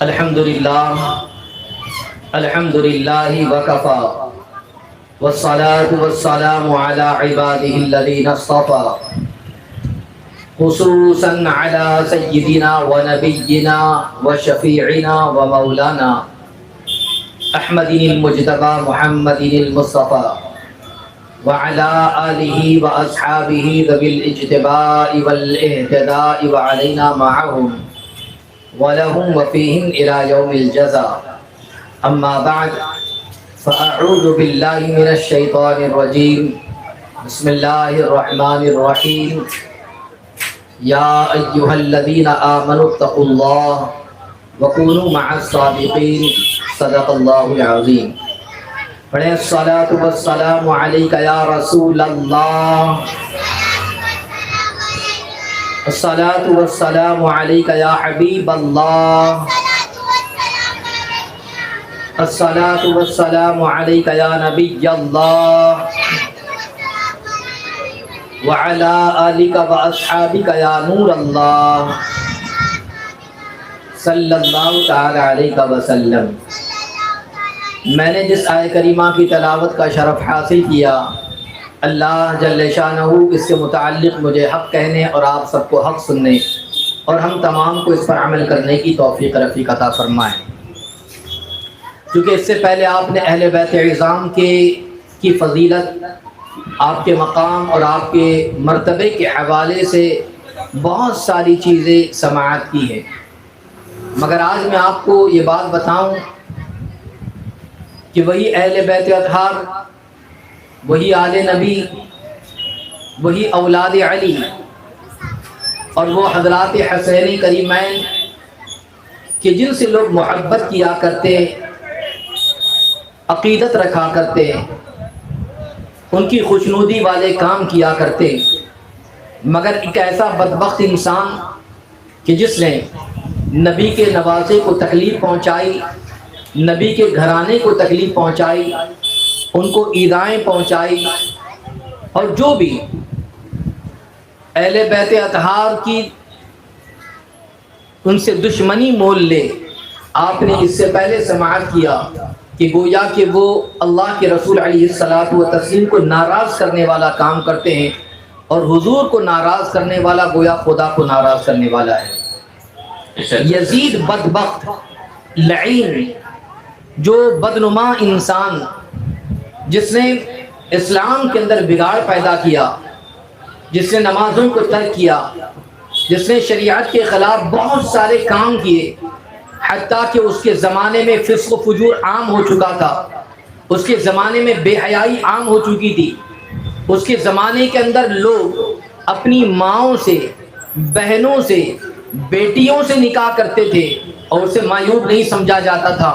الحمد للہ وکفا والصلاة والسلام على عباده الذين اصطفى خصوصا على سيدنا ونبينا وشفيعنا ومولانا احمد المجتبى محمد المصطفى وعلى آله وأصحابه ذوي الاجتباء والاهتداء وعلينا معهم ولهم وفيهم إلى يوم الجزاء. أما بعد فأعوذ بالله من الشيطان الرجيم. بسم الله الرحمن الرحيم. يا أيها الذين آمنوا اتقوا الله وكونوا مع الصادقين. صدق الله العظيم. پڑھیں الصلاۃ والسلام علیک یا رسول اللہ، الصلاۃ والسلام علیک یا حبیب اللہ، الصلاۃ والسلام علیک یا نبی اللہ، وعلی آلک واصحابک یا نور اللہ، صلی اللہ تعالی علیہ وسلم. میں نے جس آیہ کریمہ کی تلاوت کا شرف حاصل کیا، اللہ جل شانہ اس کے متعلق مجھے حق کہنے اور آپ سب کو حق سننے اور ہم تمام کو اس پر عمل کرنے کی توفیق رفیق عطا فرمائے. کیونکہ اس سے پہلے آپ نے اہل بیت عظام کی فضیلت، آپ کے مقام اور آپ کے مرتبے کے حوالے سے بہت ساری چیزیں سماعت کی ہیں، مگر آج میں آپ کو یہ بات بتاؤں کہ وہی اہل بیت اطہار، وہی آل نبی، وہی اولاد علی اور وہ حضرات حسین کریمین کہ جن سے لوگ محبت کیا کرتے، عقیدت رکھا کرتے، ان کی خوشنودی والے کام کیا کرتے، مگر ایک ایسا بدبخت انسان کہ جس نے نبی کے نواسے کو تکلیف پہنچائی، نبی کے گھرانے کو تکلیف پہنچائی، ان کو ایذائیں پہنچائی، اور جو بھی اہل بیت اطہار کی ان سے دشمنی مول لے. آپ نے اس سے پہلے سماعت کیا کہ گویا کہ وہ اللہ کے رسول علیہ الصلاۃ والتسلیم کو ناراض کرنے والا کام کرتے ہیں، اور حضور کو ناراض کرنے والا گویا خدا کو ناراض کرنے والا ہے. یزید بدبخت لعین، جو بدنما انسان جس نے اسلام کے اندر بگاڑ پیدا کیا، جس نے نمازوں کو ترک کیا، جس نے شریعت کے خلاف بہت سارے کام کیے، حتیٰ کہ اس کے زمانے میں فسق و فجور عام ہو چکا تھا، اس کے زمانے میں بے حیائی عام ہو چکی تھی، اس کے زمانے کے اندر لوگ اپنی ماؤں سے، بہنوں سے، بیٹیوں سے نکاح کرتے تھے اور اسے معیوب نہیں سمجھا جاتا تھا.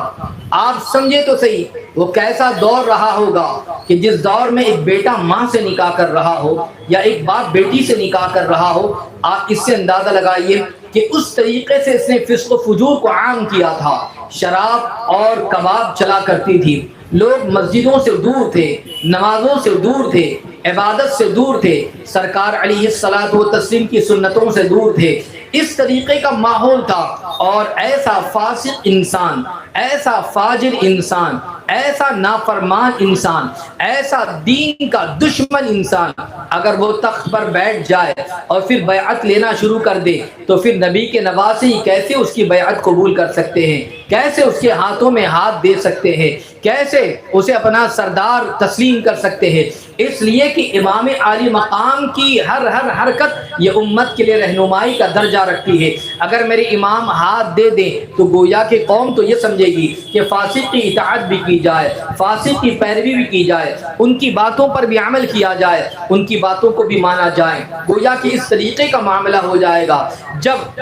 آپ سمجھے تو صحیح وہ کیسا دور رہا ہوگا کہ جس دور میں ایک بیٹا ماں سے نکاح کر رہا ہو یا ایک باپ بیٹی سے نکاح کر رہا ہو. آپ اس سے اندازہ لگائیے کہ اس طریقے سے اس نے فسق و فجور کو عام کیا تھا. شراب اور کباب چلا کرتی تھی، لوگ مسجدوں سے دور تھے، نمازوں سے دور تھے، عبادت سے دور تھے، سرکار علیہ الصلاۃ والتسلیم کی سنتوں سے دور تھے. اس طریقے کا ماحول تھا، اور ایسا فاسق انسان، ایسا فاجر انسان، ایسا نافرمان انسان، ایسا دین کا دشمن انسان اگر وہ تخت پر بیٹھ جائے اور پھر بیعت لینا شروع کر دے تو پھر نبی کے نواسے کیسے اس کی بیعت قبول کر سکتے ہیں؟ کیسے اس کے ہاتھوں میں ہاتھ دے سکتے ہیں؟ کیسے اسے اپنا سردار تسلیم کر سکتے ہیں؟ اس لیے کہ امام عالی مقام کی ہر حرکت یہ امت کے لیے رہنمائی کا درجہ رکھتی ہے. اگر میرے امام ہاتھ دے دیں تو گویا کہ قوم تو یہ سمجھے گی کہ فاسق کی اطاعت بھی کی جائے، فاسق کی پیروی بھی کی جائے، ان کی باتوں پر بھی عمل کیا جائے، ان کی باتوں کو بھی مانا جائے. گویا کہ اس طریقے کا معاملہ ہو جائے گا. جب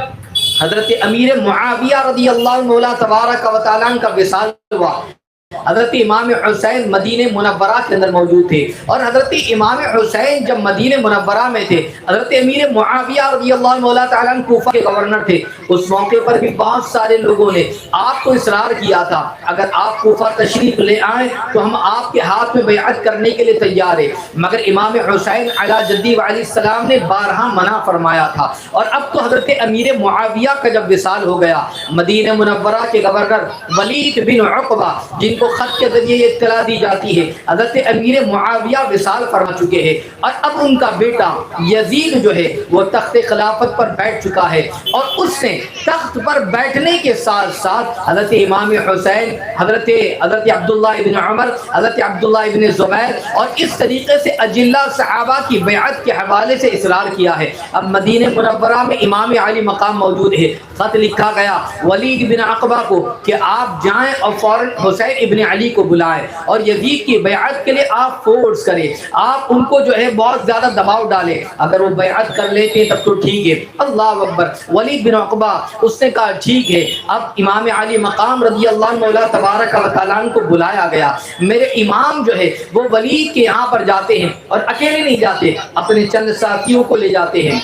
حضرت امیر معاویہ رضی اللہ مولا تبارک و تعالیٰ کا وصال ہوا حضرت امام حسین مدینہ منورہ کے اندر موجود تھے، اور حضرت امام حسین جب مدینہ منورہ میں تھے، حضرت امیر معاویہ رضی اللہ عنہ تعالیٰ عنہ کوفہ کے گورنر تھے، اس موقع پر بھی بہت سارے لوگوں نے آپ کو اصرار کیا تھا اگر آپ کوفہ تشریف لے آئیں تو ہم آپ کے ہاتھ میں بیعت کرنے کے لیے تیار ہیں، مگر امام حسین علی جدی علیہ السلام نے بارہا منع فرمایا تھا۔ اور اب تو حضرت امیر معاویہ کا جب وصال ہو گیا، مدینہ منورہ کے گورنر ولید بن عقبہ، جن کو خط کے ذریعے یہ اطلاع دی جاتی ہے حضرت امیر معاویہ وصال فرما چکے ہیں، اور اب ان کا بیٹا یزید جو ہے وہ تخت خلافت پر بیٹھ چکا ہے، اور اس نے تخت پر بیٹھنے کے ساتھ ساتھ حضرت امام حسین، حضرت عبداللہ ابن عمر، حضرت عبداللہ ابن زبیر اور اس طریقے سے اجلہ صحابہ کی بیعت کے حوالے سے اصرار کیا ہے۔ اب مدینہ منورہ میں امام علی مقام موجود ہے، خط لکھا گیا ولید بن عقبہ کو کہ آپ جائیں اور فوراً حسین ابن علی کو بلائیں اور یزید کی بیعت کے لیے آپ فورس کریں، آپ ان کو جو ہے بہت زیادہ دباؤ ڈالیں، اگر وہ بیعت کر لیتے ہیں تب تو ٹھیک ہے۔ اللہ اکبر، ولید بن عقبہ اس نے کہا ٹھیک ہے۔ اب امام علی مقام رضی اللہ عنہ تبارک و تعالیٰ عنہ کو بلایا گیا، میرے امام جو ہے وہ ولید کے یہاں پر جاتے ہیں، اور اکیلے نہیں جاتے، اپنے چند ساتھیوں کو لے جاتے ہیں،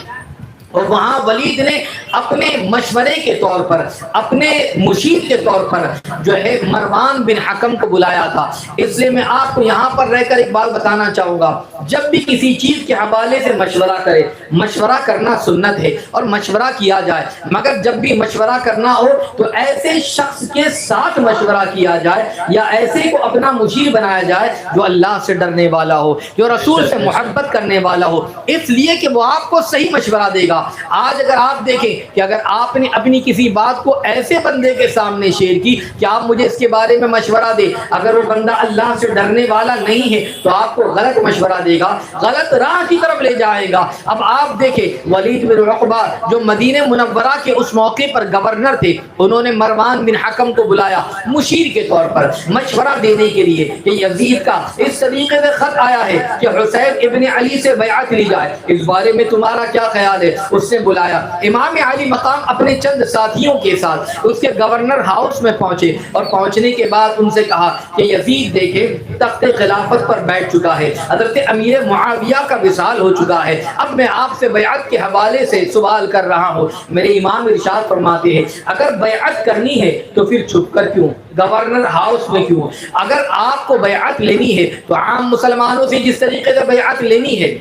اور وہاں ولید نے اپنے مشورے کے طور پر، اپنے مشیر کے طور پر جو ہے مروان بن حکم کو بلایا تھا۔ اس لیے میں آپ کو یہاں پر رہ کر ایک بات بتانا چاہوں گا، جب بھی کسی چیز کے حوالے سے مشورہ کرے، مشورہ کرنا سنت ہے اور مشورہ کیا جائے، مگر جب بھی مشورہ کرنا ہو تو ایسے شخص کے ساتھ مشورہ کیا جائے یا ایسے کو اپنا مشیر بنایا جائے جو اللہ سے ڈرنے والا ہو، جو رسول سے محبت کرنے والا ہو، اس لیے کہ وہ آپ کو صحیح مشورہ دے گا۔ آج اگر آپ دیکھیں کہ اگر آپ نے اپنی کسی بات کو ایسے بندے کے سامنے شیئر کی کہ آپ مجھے اس کے بارے میں مشورہ دے، اگر وہ بندہ اللہ سے ڈرنے والا نہیں ہے تو آپ کو غلط مشورہ دے گا، غلط راہ کی طرف لے جائے گا۔ اب آپ دیکھیں ولید بن عقبہ جو مدینہ منورہ کے اس موقع پر گورنر تھے، انہوں نے مروان بن حکم کو بلایا مشیر کے طور پر مشورہ دینے کے لیے کہ یزید کا اس طریقے سے خط آیا ہے کہ حسین ابن علی سے بیعت لی جائے، اس بارے میں تمہارا کیا خیال ہے؟ اس نے بلایا امام علی مقام اپنے چند ساتھیوں کے ساتھ اس کے گورنر ہاؤس میں پہنچے، اور پہنچنے کے بعد ان سے کہا کہ یزید دیکھے تخت خلافت پر بیٹھ چکا ہے، حضرت امیر معاویہ کا وصال ہو چکا ہے، اب میں آپ سے بیعت کے حوالے سے سوال کر رہا ہوں۔ میرے امام ارشاد فرماتے ہیں اگر بیعت کرنی ہے تو پھر چھپ کر کیوں، گورنر ہاؤس میں کیوں؟ اگر آپ کو بیعت لینی ہے تو عام مسلمانوں سے جس طریقے سے بیعت لینی ہے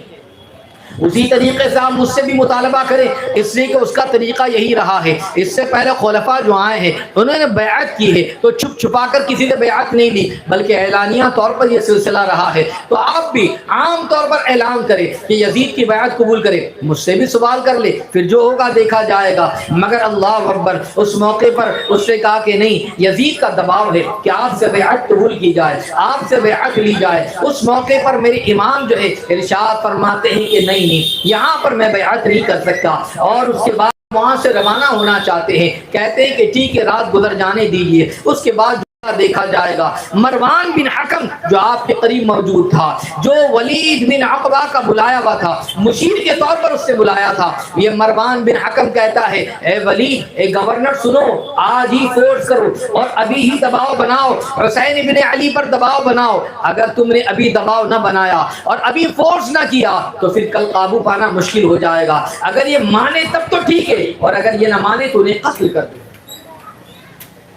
اسی طریقے سے آپ مجھ سے بھی مطالبہ کریں، اس لیے کہ اس کا طریقہ یہی رہا ہے۔ اس سے پہلے خلفاء جو آئے ہیں انہوں نے بیعت کی ہے تو چھپ چھپا کر کسی سے بیعت نہیں لی، بلکہ اعلانیہ طور پر یہ سلسلہ رہا ہے، تو آپ بھی عام طور پر اعلان کریں کہ یزید کی بیعت قبول کریں، مجھ سے بھی سوال کر لے، پھر جو ہوگا دیکھا جائے گا۔ مگر اللہ اکبر، اس موقع پر اس نے کہا کہ نہیں، یزید کا دباؤ ہے کہ آپ سے بیعت قبول کی جائے، آپ سے بیعت لی جائے۔ اس موقع پر میرے امام جو ہے ارشاد فرماتے ہیں کہ نہیں، یہاں پر میں بیعت نہیں کر سکتا، اور اس کے بعد وہاں سے روانہ ہونا چاہتے ہیں، کہتے ہیں کہ ٹھیک ہے رات گزر جانے دیجیے، اس کے بعد دیکھا جائے گا۔ مروان بن حکم جو آپ کے قریب موجود تھا، جو ولید بن عقبہ کا بلایا ہوا تھا، مشیر کے طور پر اس سے بلایا تھا، یہ مروان بن حکم کہتا ہے اے ولید، اے گورنر سنو، آج ہی فورس کرو اور ابھی ہی دباؤ بناؤ، حسین ابن علی پر دباؤ بناؤ، اگر تم نے ابھی دباؤ نہ بنایا اور ابھی فورس نہ کیا تو پھر کل قابو پانا مشکل ہو جائے گا، اگر یہ مانے تب تو ٹھیک ہے، اور اگر یہ نہ مانے تو انہیں قتل کر دو۔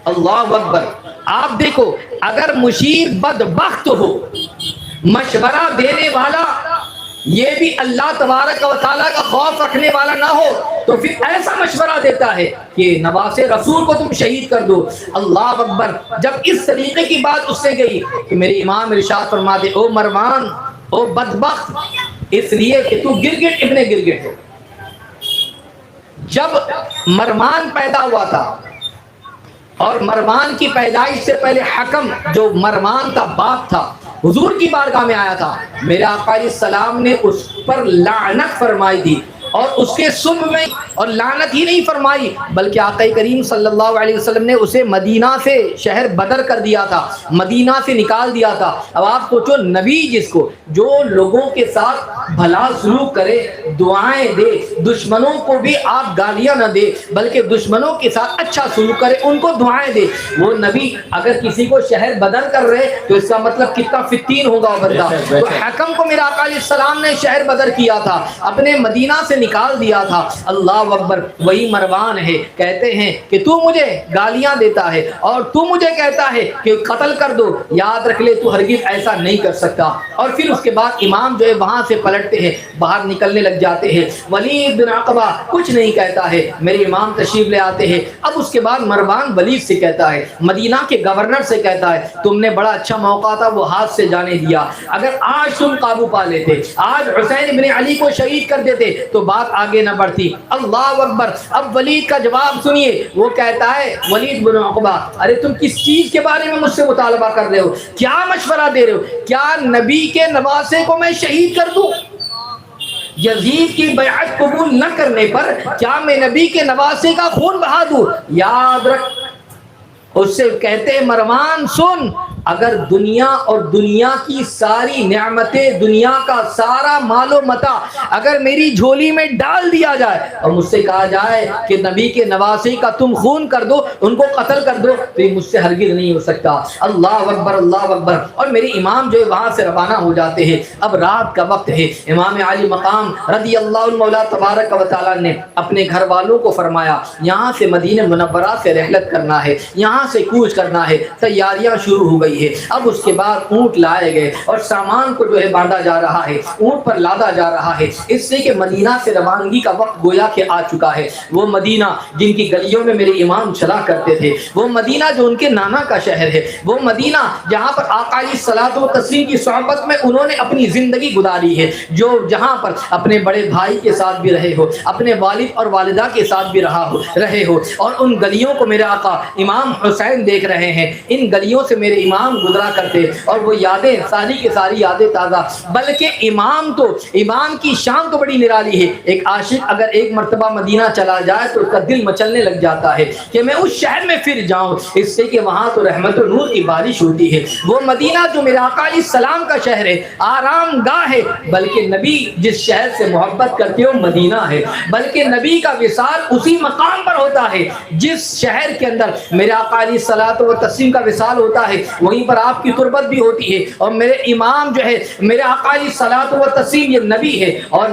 اللہ اکبر، آپ دیکھو اگر مشیر بدبخت ہو، مشورہ دینے والا یہ بھی اللہ تبارک و تعالیٰ کا خوف رکھنے والا نہ ہو تو پھر ایسا مشورہ دیتا ہے کہ نواسے رسول کو تم شہید کر دو۔ اللہ اکبر، جب اس طریقے کی بات اس سے گئی کہ میرے امام ارشاد فرماتے او مروان، او بدبخت، اس لیے کہ تو گرگٹ ابن گرگٹ ہو۔ جب مروان پیدا ہوا تھا اور مروان کی پیدائش سے پہلے حکم جو مروان کا باپ تھا حضور کی بارگاہ میں آیا تھا، میرے آقا علیہ السلام نے اس پر لعنت فرمائی تھی اور اس کے سم میں اور لعنت ہی نہیں فرمائی بلکہ آقا کریم صلی اللہ علیہ وسلم نے اسے مدینہ سے شہر بدر کر دیا تھا، مدینہ سے نکال دیا تھا۔ اب آپ سوچو، نبی جس کو جو لوگوں کے ساتھ بھلا سلوک کرے، دعائیں دے، دشمنوں کو بھی آپ گالیاں نہ دے بلکہ دشمنوں کے ساتھ اچھا سلوک کرے، ان کو دعائیں دے، وہ نبی اگر کسی کو شہر بدر کر رہے تو اس کا مطلب کتنا فتین ہوگا وہ بندہ۔ تو حکم کو میرا آقا علیہ السلام نے شہر بدر کیا تھا، اپنے مدینہ سے نکال دیا تھا۔ اللہ اکبر، وہی مروان ہے، کہتے ہیں کہ تو مجھے گالیاں دیتا ہے اور تو مجھے کہتا ہے کہ قتل کر دو، یاد رکھ لے تو ہرگز ایسا نہیں کر سکتا۔ اور پھر اس کے بعد امام جو ہے وہاں سے پلٹتے ہیں، باہر نکلنے لگ جاتے ہیں، ولید بن عقبہ کچھ نہیں کہتا ہے، میرے امام تشریف لے آتے ہیں۔ اب اس کے بعد مروان ولید سے کہتا ہے، مدینہ کے گورنر سے کہتا ہے، تم نے بڑا اچھا موقع تھا وہ ہاتھ سے جانے دیا، اگر آج تم قابو پا لیتے، آج حسین ابن علی کو شہید کر دیتے تو بات آگے نہ بڑھتی۔ اللہ اکبر، اب ولید کا جواب سنیے، وہ کہتا ہے، ولید بن عقبہ، ارے تم کس چیز کے بارے میں مجھ سے مطالبہ کر رہے ہو، کیا مشورہ دے رہے ہو؟ کیا نبی کے نواسے کو میں شہید کر دوں؟ یزید کی بیعت قبول نہ کرنے پر کیا میں نبی کے نواسے کا خون بہا دوں؟ یاد رکھ، اس سے کہتے ہیں مروان سن، اگر دنیا اور دنیا کی ساری نعمتیں، دنیا کا سارا مال و متاع اگر میری جھولی میں ڈال دیا جائے اور مجھ سے کہا جائے کہ نبی کے نواسے کا تم خون کر دو، ان کو قتل کر دو، تو یہ مجھ سے ہرگز نہیں ہو سکتا۔ اللہ اکبر، اللہ اکبر۔ اور میرے امام جو ہے وہاں سے روانہ ہو جاتے ہیں۔ اب رات کا وقت ہے، امام عالی مقام رضی اللہ عنہ مولا تبارک و تعالی نے اپنے گھر والوں کو فرمایا، یہاں سے مدینہ منورہ سے رحلت کرنا ہے، یہاں سے کوچ کرنا ہے۔ تیاریاں شروع ہو گئی ہے۔ اب اس کے بعد اونٹ لائے گئے اور سامان کو جو ہے باندھا جا رہا ہے، اونٹ پر لادا جا رہا ہے، اس سے کہ مدینہ سے روانگی کا وقت گویا کہ آ چکا ہے۔ وہ مدینہ جن کی گلیوں میں میرے امام چلا کرتے تھے، وہ مدینہ جو ان کے نانا کا شہر ہے، وہ مدینہ جہاں پر آقا علیہ الصلوۃ والتسلیم کی صحبت میں انہوں نے اپنی زندگی گزاری ہے، جو جہاں پر اپنے بڑے بھائی کے ساتھ بھی رہے ہو، اپنے والد اور والدہ کے ساتھ بھی رہے ہو، اور ان گلیوں کو میرے آقا امام حسین دیکھ رہے ہیں۔ ان گلیوں سے میرے امام گزرا کرتے اور وہ یادیں ساری کی ساری یادیں تازہ، بلکہ امام کی شان تو بڑی نرالی ہے۔ ایک عاشق اگر ایک مرتبہ مدینہ چلا جائے تو اس کا دل مچلنے لگ جاتا ہے کہ میں اس شہر میں پھر جاؤں، اس سے کہ وہاں تو رحمت و نور کی بارش ہوتی ہے۔ وہ مدینہ جو میرے آقا علیہ السلام کا شہر ہے، آرام گاہ ہے، بلکہ نبی جس شہر سے محبت کرتے ہو مدینہ ہے، بلکہ نبی کا وصال اسی مقام پر ہوتا ہے جس شہر کے اندر میرے آقا علیہ الصلوۃ والتسلیم کا وصال ہوتا ہے، وہیں پر آپ کی تربت بھی ہوتی ہے۔ اور میرے امام جو ہے میرے آقا علیہ الصلوۃ والتسلیم یہ نبی ہے، اور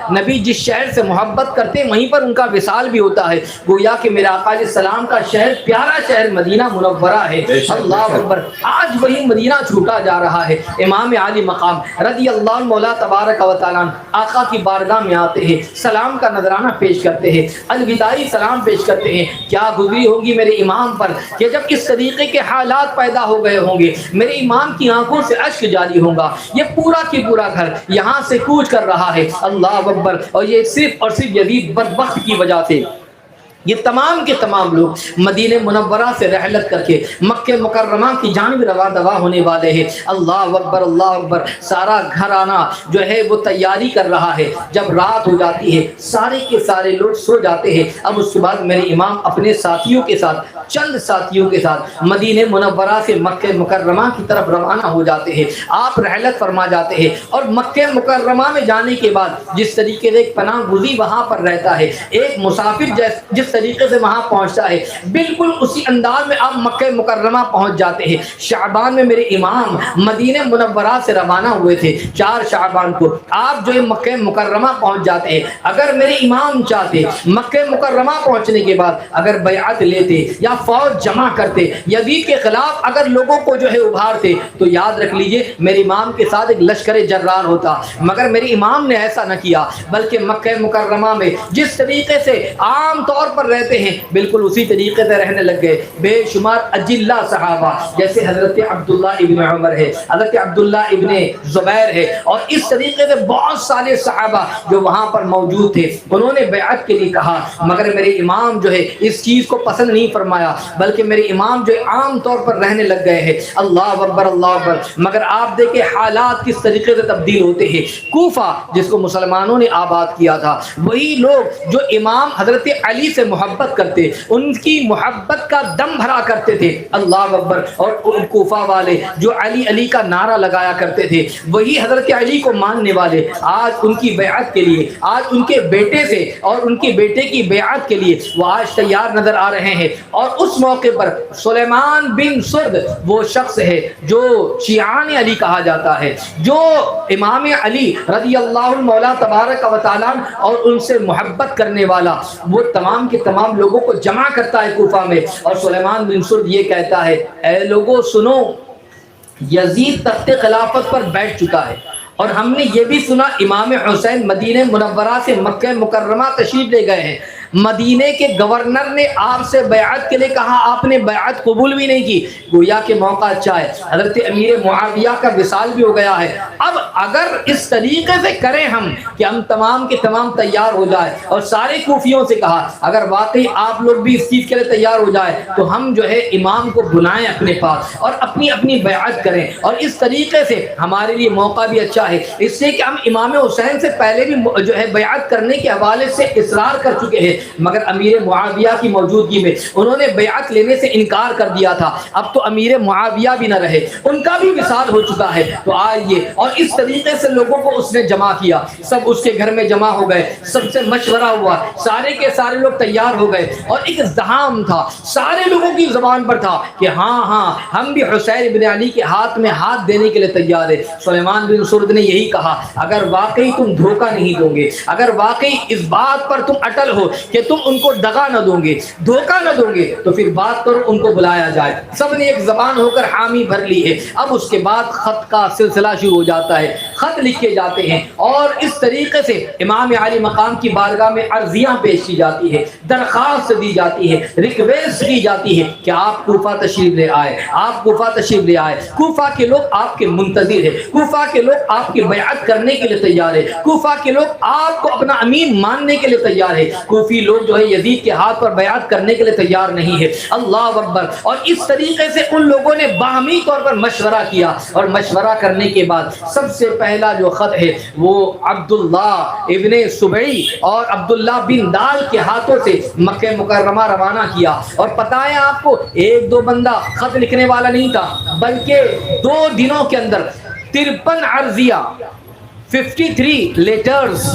نبی جس شہر سے محبت کرتے ہیں وہیں پر ان کا وصال بھی ہوتا ہے۔ گویا کہ میرے آقا علیہ السلام کا شہر، پیارا شہر مدینہ منورہ ہے۔ اللہ اکبر، آج وہی مدینہ چھوٹا جا رہا ہے۔ امام عالی مقام رضی اللہ عنہ مولا تبارک و تعالی آقا کی بارگاہ میں آتے ہیں، سلام کا نذرانہ پیش کرتے ہیں، الوداعی سلام پیش کرتے ہیں۔ کیا گزری ہوگی میرے امام پر کہ جب اس طریقے کے حالات پیدا ہو گئے ہوں گے، میرے امام کی آنکھوں سے اشک جاری ہوگا۔ یہ پورا کی پورا گھر یہاں سے کوچ کر رہا ہے۔ اللہ اکبر، اور یہ صرف اور صرف یزید بدبخت کی وجہ سے یہ تمام کے تمام لوگ مدینہ منورہ سے رحلت کر کے مکہ مکرمہ کی جانب رواں دوا ہونے والے ہیں۔ اللہ اکبر، اللہ اکبر۔ سارا گھرانہ جو ہے وہ تیاری کر رہا ہے۔ جب رات ہو جاتی ہے سارے کے سارے لوگ سو جاتے ہیں۔ اب اس کے بعد میرے امام اپنے ساتھیوں کے ساتھ، چند ساتھیوں کے ساتھ مدینہ منورہ سے مکہ مکرمہ کی طرف روانہ ہو جاتے ہیں۔ آپ رحلت فرما جاتے ہیں، اور مکہ مکرمہ میں جانے کے بعد جس طریقے سے ایک پناہ گزی وہاں پر رہتا ہے، ایک مسافر جس طریقے سے وہاں پہنچتا ہے، بالکل اسی انداز میں آپ مکہ مکرمہ پہنچ جاتے ہیں۔ شعبان میں میرے امام مدینہ منورہ سے روانہ ہوئے تھے، 4 شعبان کو آپ جو ہے مکہ مکرمہ پہنچ جاتے ہیں۔ اگر میرے امام چاہتے مکہ مکرمہ پہنچنے کے بعد اگر بیعت لیتے یا فوج جمع کرتے، یزید کے خلاف اگر لوگوں کو جو ہے ابھارتے، تو یاد رکھ لیجئے میرے امام کے ساتھ ایک لشکر جرار ہوتا، مگر میرے امام نے ایسا نہ کیا، بلکہ مکہ مکرمہ میں جس طریقے سے عام طور پر رہتے ہیں بالکل اسی طریقے سے رہنے لگ گئے. بے شمار اجلہ صحابہ جیسے حضرت عبداللہ ابن عمر ہے, حضرت عبداللہ ابن زبیر ہے, اور اس طریقے سے بہت سارے صحابہ جو وہاں پر موجود تھے, انہوں نے بیعت کے لیے کہا, مگر میرے امام جو ہے اس چیز کو پسند نہیں فرمایا, بلکہ میرے امام جو عام طور پر رہنے لگ گئے ہیں. اللہ اکبر اللہ اکبر. مگر آپ دیکھیں حالات کس طریقے سے تبدیل ہوتے ہیں. کوفہ جس کو مسلمانوں نے آباد کیا تھا, وہی لوگ جو امام حضرت علی سے محبت کرتے, ان کی محبت کا دم بھرا کرتے تھے, اللہ اکبر, اور کوفہ والے جو علی علی کا نعرہ لگایا کرتے تھے, وہی حضرت علی کو ماننے والے آج ان کی بیعت کے لیے, آج ان کے بیٹے سے اور ان کے بیٹے کی بیعت کے لیے وہ آج تیار نظر آ رہے ہیں. اور اس موقع پر سلیمان بن سرد وہ شخص ہے جو شیعان علی کہا جاتا ہے, جو امام علی رضی اللہ مولا تبارک و تعالیٰ اور ان سے محبت کرنے والا, وہ تمام کے تمام لوگوں کو جمع کرتا ہے کوفہ میں. اور سلیمان بن سرد یہ کہتا ہے, اے لوگوں سنو, یزید تخت خلافت پر بیٹھ چکا ہے, اور ہم نے یہ بھی سنا امام حسین مدینہ منورہ سے مکہ مکرمہ تشریف لے گئے ہیں. مدینے کے گورنر نے آپ سے بیعت کے لیے کہا, آپ نے بیعت قبول بھی نہیں کی. گویا کہ موقع اچھا ہے, حضرت امیر معاویہ کا وصال بھی ہو گیا ہے. اب اگر اس طریقے سے کریں ہم کہ ہم تمام کے تمام تیار ہو جائے, اور سارے کوفیوں سے کہا اگر واقعی آپ لوگ بھی اس چیز کے لیے تیار ہو جائے تو ہم جو ہے امام کو بلائیں اپنے پاس اور اپنی اپنی بیعت کریں, اور اس طریقے سے ہمارے لیے موقع بھی اچھا ہے, اس سے کہ ہم امام حسین سے پہلے بھی جو ہے بیعت کرنے کے حوالے سے اصرار کر چکے ہیں, مگر امیر معاویہ کی موجودگی میں انہوں نے بیعت لینے سے انکار کر دیا تھا. اب تو امیر معاویہ بھی نہ رہے, ان کا بھی وصال ہو چکا ہے, تو آئیے. اور اس طریقے سے لوگوں کو اس نے جمع کیا, سب اس کے گھر میں جمع ہو گئے, سب سے مشورہ ہوا, سارے کے سارے لوگ تیار ہو گئے, اور ایک ازدحام تھا, سارے لوگوں کی زبان پر تھا کہ ہاں ہاں ہم بھی حسین ابن علی کے ہاتھ میں ہاتھ دینے کے لیے تیار ہے. سلیمان بن سرد نے یہی کہا, اگر واقعی تم دھوکہ نہیں دو گے, اگر واقعی اس بات پر تم اٹل ہو کہ تم ان کو دغا نہ دو گے, دھوکہ نہ دو گے, تو پھر بات کرو, ان کو بلایا جائے. سب نے ایک زبان ہو کر حامی بھر لی ہے. اب اس کے بعد خط کا سلسلہ شروع ہو جاتا ہے, خط لکھے جاتے ہیں, اور اس طریقے سے امام علی مقام کی بارگاہ میں عرضیاں پیش کی جاتی ہے, درخواست دی جاتی ہے, ریکویسٹ کی جاتی ہے کہ آپ کوفہ تشریف لے آئے, آپ کوفہ تشریف لے آئے. کوفہ کے لوگ آپ کے منتظر ہیں, کوفہ کے لوگ آپ کی بیعت کرنے کے لیے تیار ہے, کوفہ کے لوگ آپ کو اپنا امین ماننے کے لیے تیار ہے. کوفی لوگ جو ہے یزید کے ہاتھ پر بیعت کرنے کے لیے تیار نہیں ہے. اللہ اکبر. اور اس طریقے سے ان لوگوں نے باہمی طور پر مشورہ کیا, اور مشورہ کرنے کے بعد سب سے پہلا جو خط ہے وہ عبداللہ ابن سبعی اور عبداللہ بن دال کے ہاتھوں سے مکہ مکرمہ روانہ کیا. اور پتہ ہے آپ کو, ایک دو بندہ خط لکھنے والا نہیں تھا, بلکہ 2 دنوں کے اندر 53 عرضیہ, 53 لیٹرز,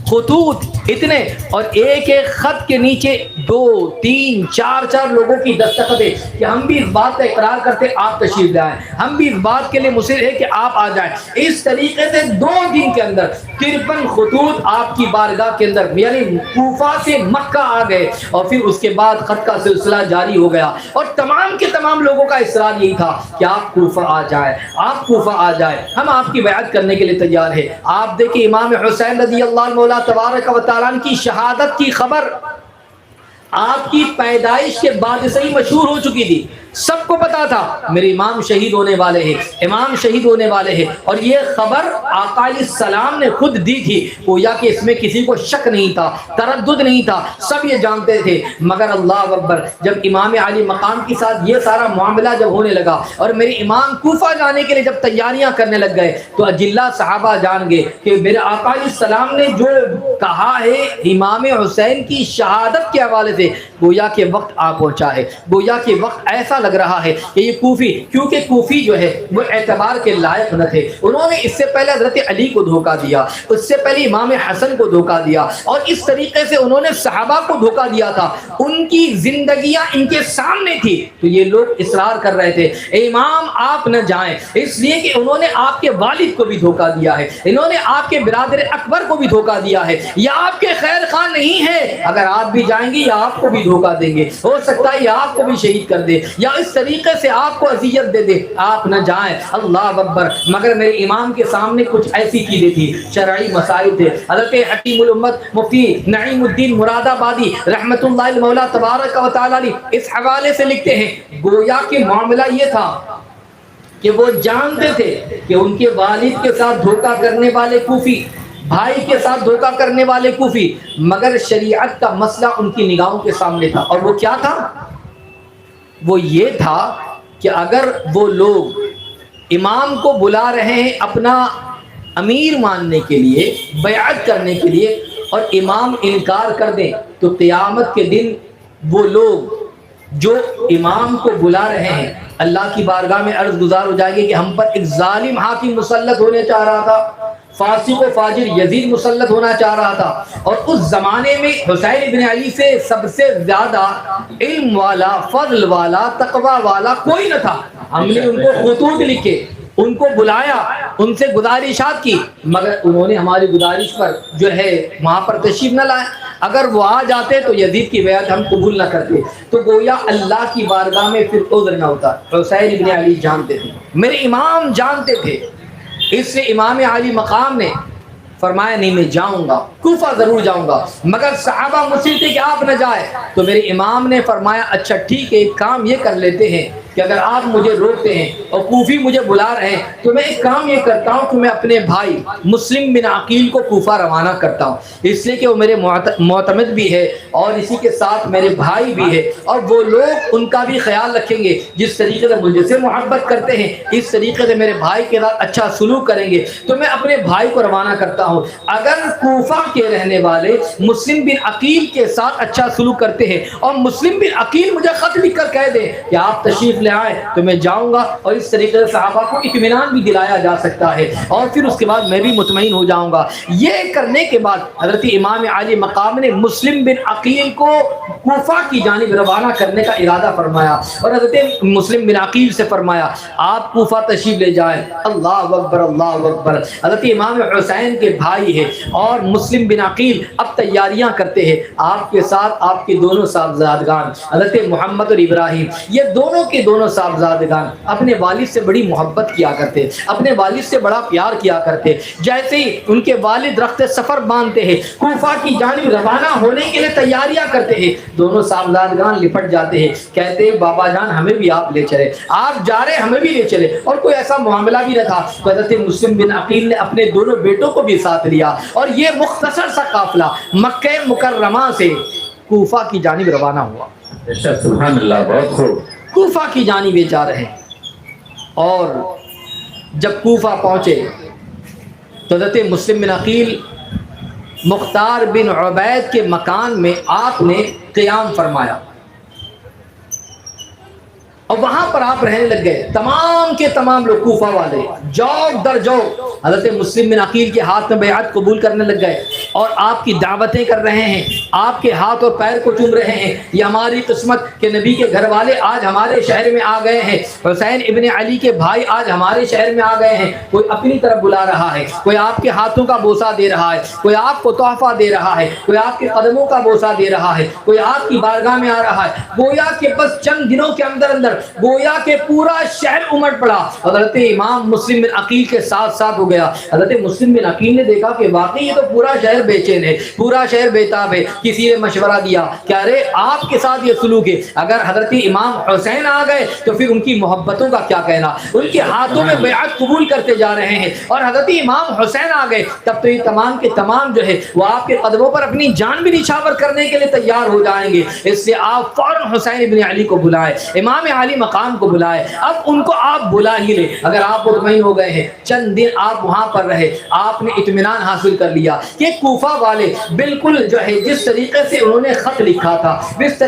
خطوط اتنے, اور ایک ایک خط کے نیچے 2 3 4 لوگوں کی دستخط ہے کہ ہم بھی اس بات کا اقرار کرتے آپ تشریف لائیں, ہم بھی اس بات کے لیے مصر ہے کہ آپ آ جائیں. اس طریقے سے 2 دن کے اندر 53 خطوط آپ کی بارگاہ کے اندر یعنی کوفہ سے مکہ آ گئے, اور پھر اس کے بعد خط کا سلسلہ جاری ہو گیا, اور تمام کے تمام لوگوں کا اصرار یہی تھا کہ آپ کوفہ آ جائیں, آپ کوفہ آ جائیں, ہم آپ کی بیعت کرنے کے لیے تیار ہیں. آپ دیکھیں امام حسین رضی اللہ مولا تبارک و تعالیٰ کی شہادت کی خبر آپ کی پیدائش کے بعد سے ہی مشہور ہو چکی تھی. سب کو پتا تھا میرے امام شہید ہونے والے ہیں, امام شہید ہونے والے ہیں, اور یہ خبر آقا علیہ السلام نے خود دی تھی. گویا کہ اس میں کسی کو شک نہیں تھا, تردد نہیں تھا, سب یہ جانتے تھے. مگر اللہ اکبر, جب امام علی مقام کے ساتھ یہ سارا معاملہ جب ہونے لگا اور میرے امام کوفہ جانے کے لیے جب تیاریاں کرنے لگ گئے, تو اجلہ صحابہ جان گئے کہ میرے آقا علیہ السلام نے جو کہا ہے امام حسین کی شہادت کے حوالے سے, گویا کہ وقت آ پہنچا ہے, گویا کہ وقت ایسا لگ رہا ہے کہ یہ کوفی, کیونکہ کوفی جو ہے وہ اعتبار کے لائق نہ تھے. انہوں نے اس سے پہلے حضرت علی کو دھوکہ دیا, اس سے پہلے امام حسن کو دھوکہ دیا, اور اس طریقے سے انہوں نے صحابہ کو دھوکہ دیا تھا. ان کی زندگیاں ان کے سامنے تھی, تو یہ لوگ اصرار کر رہے تھے امام آپ نہ جائیں, اس لیے کہ انہوں نے آپ کے والد کو بھی دھوکہ دیا ہے, انہوں نے آپ کے برادر اکبر کو بھی دھوکہ دیا ہے, یا آپ کے خیر خواہ نہیں ہے, اگر آپ بھی جائیں گے یا آپ کو بھی دھوکہ دیں گے, ہو سکتا ہے یا آپ کو بھی شہید کر دے, یا اس طریقے سے آپ کو اذیت دے دے آپ نہ جائیں، اللہ اکبر۔ مگر میرے امام کے سامنے کچھ ایسی چیزیں تھی، شرعی مسائل تھے۔ حضرت حکیم الامت مفتی نعیم الدین مراد آبادی رحمۃ اللہ المولا تبارک و تعالی اس حوالے سے لکھتے ہیں، گویا کہ معاملہ یہ تھا کہ وہ جانتے تھے کہ ان کے والد کے ساتھ دھوکہ کرنے والے کوفی، بھائی کے ساتھ دھوکہ کرنے والے کوفی، مگر شریعت کا مسئلہ ان کی نگاہوں کے سامنے تھا۔ اور وہ کیا تھا؟ وہ یہ تھا کہ اگر وہ لوگ امام کو بلا رہے ہیں اپنا امیر ماننے کے لیے، بیعت کرنے کے لیے، اور امام انکار کر دیں تو قیامت کے دن وہ لوگ جو امام کو بلا رہے ہیں اللہ کی بارگاہ میں عرض گزار ہو جائے گی کہ ہم پر ایک ظالم حاکم مسلط ہونے چاہ رہا تھا، فاسق و فاجر یزید مسلط ہونا چاہ رہا تھا، اور اس زمانے میں حسین ابن علی سے سب سے زیادہ علم والا، فضل والا، تقوی والا کوئی نہ تھا۔ ہم نے ان کو خطوط لکھے، ان کو بلایا، ان سے گزارشات کی، مگر انہوں نے ہماری گزارش پر جو ہے وہاں پر تشریف نہ لائے۔ اگر وہ آ جاتے تو یزید کی بیعت ہم قبول نہ کرتے، تو گویا اللہ کی بارگاہ میں پھر عذر نہ ہوتا۔ حسین ابن علی جانتے تھے، میرے امام جانتے تھے، اس سے امام عالی مقام نے فرمایا نہیں میں جاؤں گا، کوفہ ضرور جاؤں گا، مگر صحابہ مصر تھے کہ آپ نہ جائے، تو میرے امام نے فرمایا اچھا ٹھیک ہے، ایک کام یہ کر لیتے ہیں کہ اگر آپ مجھے روکتے ہیں اور کوفی مجھے بلا رہے ہیں تو میں ایک کام یہ کرتا ہوں کہ میں اپنے بھائی مسلم بن عقیل کو کوفہ روانہ کرتا ہوں، اس لیے کہ وہ میرے معتمد بھی ہے اور اسی کے ساتھ میرے بھائی بھی ہے، اور وہ لوگ ان کا بھی خیال رکھیں گے، جس طریقے سے مجھے سے محبت کرتے ہیں اس طریقے سے میرے بھائی کے ساتھ اچھا سلوک کریں گے، تو میں اپنے بھائی کو روانہ کرتا ہوں۔ اگر کوفہ کے رہنے والے مسلم بن عقیل کے ساتھ اچھا سلوک کرتے ہیں اور مسلم بن عقیل مجھے خط لکھ کر کہہ دے کہ آپ تشریف لے آئے تو میں جاؤں گا، اور اس طریقے سے صحابہ کو اطمینان بھی دلایا جا سکتا ہے، اور پھر اس کے بعد میں بھی مطمئن ہو جاؤں گا۔ یہ کرنے کے بعد حضرت امام عالی مقام نے مسلم بن عقیل کو کوفہ کی جانب روانہ کرنے کا ارادہ فرمایا، اور حضرت مسلم بن عقیل سے فرمایا آپ کوفہ تشریف لے جائیں۔ اللہ اکبر، اللہ اکبر۔ حضرت امام حسین کے بھائی ہے اور مسلم بن عقیل اب تیاریاں کرتے ہیں، آپ کے ساتھ آپ کے دونوں صاحبزادگان حضرت محمد اور ابراہیم، یہ دونوں کے دونوں صاحبزادگان اپنے والد سے بڑی محبت کیا کرتے، اپنے والد سے بڑا پیار کیا کرتے۔ جیسے ہی ان کے والد رخت سفر باندھتے ہیں، کوفہ کی جانب روانہ ہونے کے لیے تیاریاں کرتے ہیں، دونوں صاحبزادگان لپٹ جاتے ہیں، کہتے ہیں بابا جان ہمیں بھی آپ لے چلے، آپ جا رہے ہمیں بھی لے چلے، اور کوئی ایسا معاملہ بھی نہ تھا تو حضرت مسلم بن عقیل نے اپنے دونوں بیٹوں کو بھی ساتھ لیا، اور یہ مختصر سا قافلہ مکہ مکرمہ سے کوفہ کی جانب روانہ ہوا۔ سبحان اللہ، بہت خوب۔ کوفہ کی جانب یہ جا رہے، اور جب کوفہ پہنچے تو حضرت مسلم بن عقیل مختار بن عبید کے مکان میں آپ نے قیام فرمایا، اور وہاں پر آپ رہنے لگ گئے۔ تمام کے تمام لوگ کوفہ والے جوق در جوق حضرت مسلم بن عقیل کے ہاتھ میں بیعت قبول کرنے لگ گئے، اور آپ کی دعوتیں کر رہے ہیں، آپ کے ہاتھ اور پیر کو چوم رہے ہیں، یہ ہماری قسمت کہ نبی کے گھر والے آج ہمارے شہر میں آ گئے ہیں، حسین ابن علی کے بھائی آج ہمارے شہر میں آ گئے ہیں، کوئی اپنی طرف بلا رہا ہے، کوئی آپ کے ہاتھوں کا بوسہ دے رہا ہے، کوئی آپ کو تحفہ دے رہا ہے، کوئی آپ کے قدموں کا بوسہ دے رہا ہے، کوئی آپ کی بارگاہ میں آ رہا ہے۔ گویا کہ بس چند دنوں کے اندر اندر گویا کہ پورا شہر امٹ پڑا، حضرت امام مسلم بن عقیل کے ساتھ ساتھ ہو گیا۔ حضرت مسلم بن عقیل نے دیکھا کہ واقعی یہ تو پورا شہر بے چین ہے، پورا شہر بیتاب ہے۔ کسی نے مشورہ دیا کہ ارے آپ کے ساتھ یہ سلوک ہے، اگر حضرت امام حسین آ گئے تو پھر ان کی محبتوں کا کیا کہنا، ان کے ہاتھوں میں بیعت قبول کرتے جا رہے ہیں، اور حضرت امام حسین آ گئے تب تو یہ تمام کے تمام جو ہے وہ آپ کے قدموں پر اپنی جان بھی نچھاور کرنے کے لیے تیار ہو جائیں گے۔ اس سے آپ فوراً حسین ابن علی کو بلائے، امام علی مقام کو بلائے، اب ان کو آپ بلا ہی لیں۔ اگر آپ مطمئن ہو گئے ہیں، چند دن آپ وہاں پر رہے، آپ نے اطمینان حاصل کر لیا کہ کوفہ والے بالکل جو ہے جس طریقے سے انہوں نے خط لکھا تھا،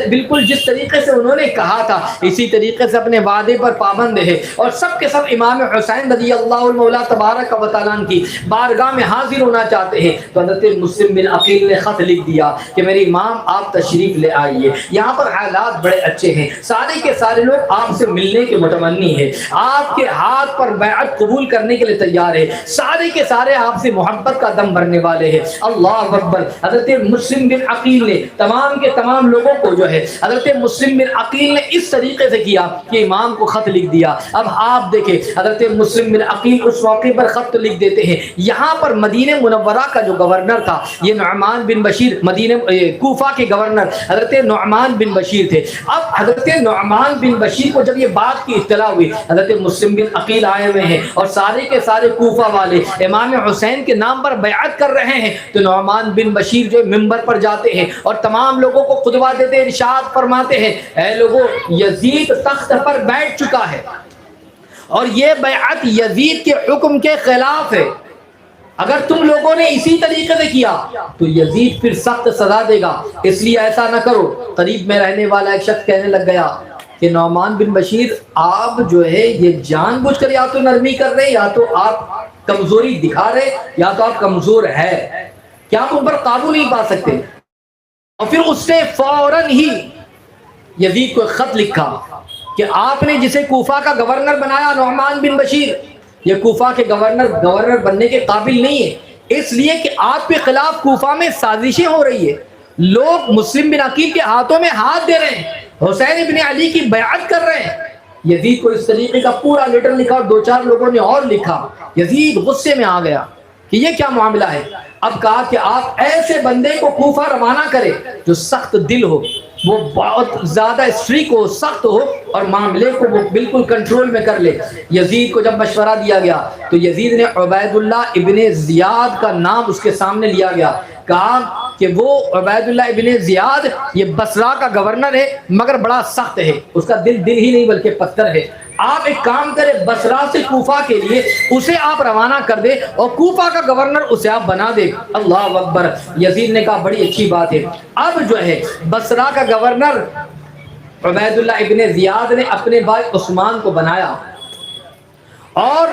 بالکل جس طریقے سے انہوں نے کہا تھا، اسی طریقے سے اپنے وعدے پر پابند ہے، اور سب کے سب امام حسین رضی اللہ المولا تبارک و تعالیٰ کی بارگاہ میں حاضر ہونا چاہتے ہیں۔ تو حضرت مسلم بن عقیل نے خط لکھ دیا کہ میرے امام آپ تشریف لے آئیے، یہاں پر حالات بڑے اچھے ہیں، سارے کے سارے لوگ آپ سے ملنے کے متمنی ہے، آپ کے ہاتھ پر بیعت قبول کرنے کے لیے تیار ہے، سارے کے سارے آپ سے محبت کا دم بھرنے والے ہیں۔ اللہ اکبر۔ حضرت مسلم بن عقیل نے تمام کے تمام لوگوں کو جو ہے حضرت مسلم بن عقیل نے اس طریقے سے کیا کہ امام کو خط لکھ دیا۔ اب آپ دیکھیں حضرت مسلم بن عقیل اس موقع پر خط لکھ دیتے ہیں۔ یہاں پر مدینہ منورہ کا جو گورنر تھا یہ نعمان بن بشیر، مدینہ کوفہ کے گورنر حضرت نعمان بن بشیر تھے۔ اب حضرت نعمان بن بشیر کو جب یہ بات کی اطلاع ہوئی، حضرت مسلم بن عقیل آئے ہوئے ہیں اور سارے کے سارے کوفہ والے امام حسین کے نام پر بیعت کر رہے ہیں، تو نعمان بن بشیر جو ممبر پر جاتے ہیں اور تمام لوگوں کو خطبہ دیتے ہیں، ارشاد فرماتے ہیں اے لوگوں، یزید تخت پر بیٹھ چکا ہے اور یہ بیعت یزید کے حکم کے خلاف ہے، اگر تم لوگوں نے اسی طریقے سے کیا تو یزید پھر سخت سزا دے گا، اس لیے ایسا نہ کرو۔ قریب میں رہنے والا ایک شخص کہنے لگ گیا کہ نعمان بن بشیر آپ جو ہے یہ جان بوجھ کر یا تو نرمی کر رہے یا تو آپ کمزوری دکھا رہے یا تو آپ کمزور ہے، کیا آپ ان پر قابو نہیں پا سکتے؟ اور پھر اس نے فوراً ہی یزید کو خط لکھا کہ آپ نے جسے کوفہ کا گورنر بنایا نعمان بن بشیر، یہ کوفہ کے گورنر بننے کے قابل نہیں ہے، اس لیے کہ آپ کے خلاف کوفہ میں سازشیں ہو رہی ہے، لوگ مسلم بن عقیل کے ہاتھوں میں ہاتھ دے رہے ہیں، حسین بن علی کی بیعت کر رہے ہیں۔ یزید کو اس طریقے کا پورا لیٹر لکھا اور دو چار لوگوں نے اور لکھا۔ یزید غصے میں آ گیا کہ یہ کیا معاملہ ہے۔ اب کہا کہ آپ ایسے بندے کو کوفہ روانہ کرے جو سخت دل ہو، وہ بہت زیادہ اسٹرک ہو، سخت ہو اور معاملے کو وہ بالکل کنٹرول میں کر لے۔ یزید کو جب مشورہ دیا گیا تو یزید نے عبید اللہ ابن زیاد کا نام اس کے سامنے لیا گیا، کہا کہ وہ عبید اللہ ابن زیاد یہ بصرہ کا گورنر ہے مگر بڑا سخت ہے، اس کا دل ہی نہیں بلکہ پتھر ہے، آپ ایک کام کریں بصرہ سے کوفہ کے لیے اسے آپ روانہ کر دے اور کوفہ کا گورنر اسے آپ بنا دے۔ اللہ اکبر۔ یزید نے کہا بڑی اچھی بات ہے۔ اب جو ہے بصرہ کا گورنر عبید اللہ ابن زیاد نے اپنے بھائی عثمان کو بنایا اور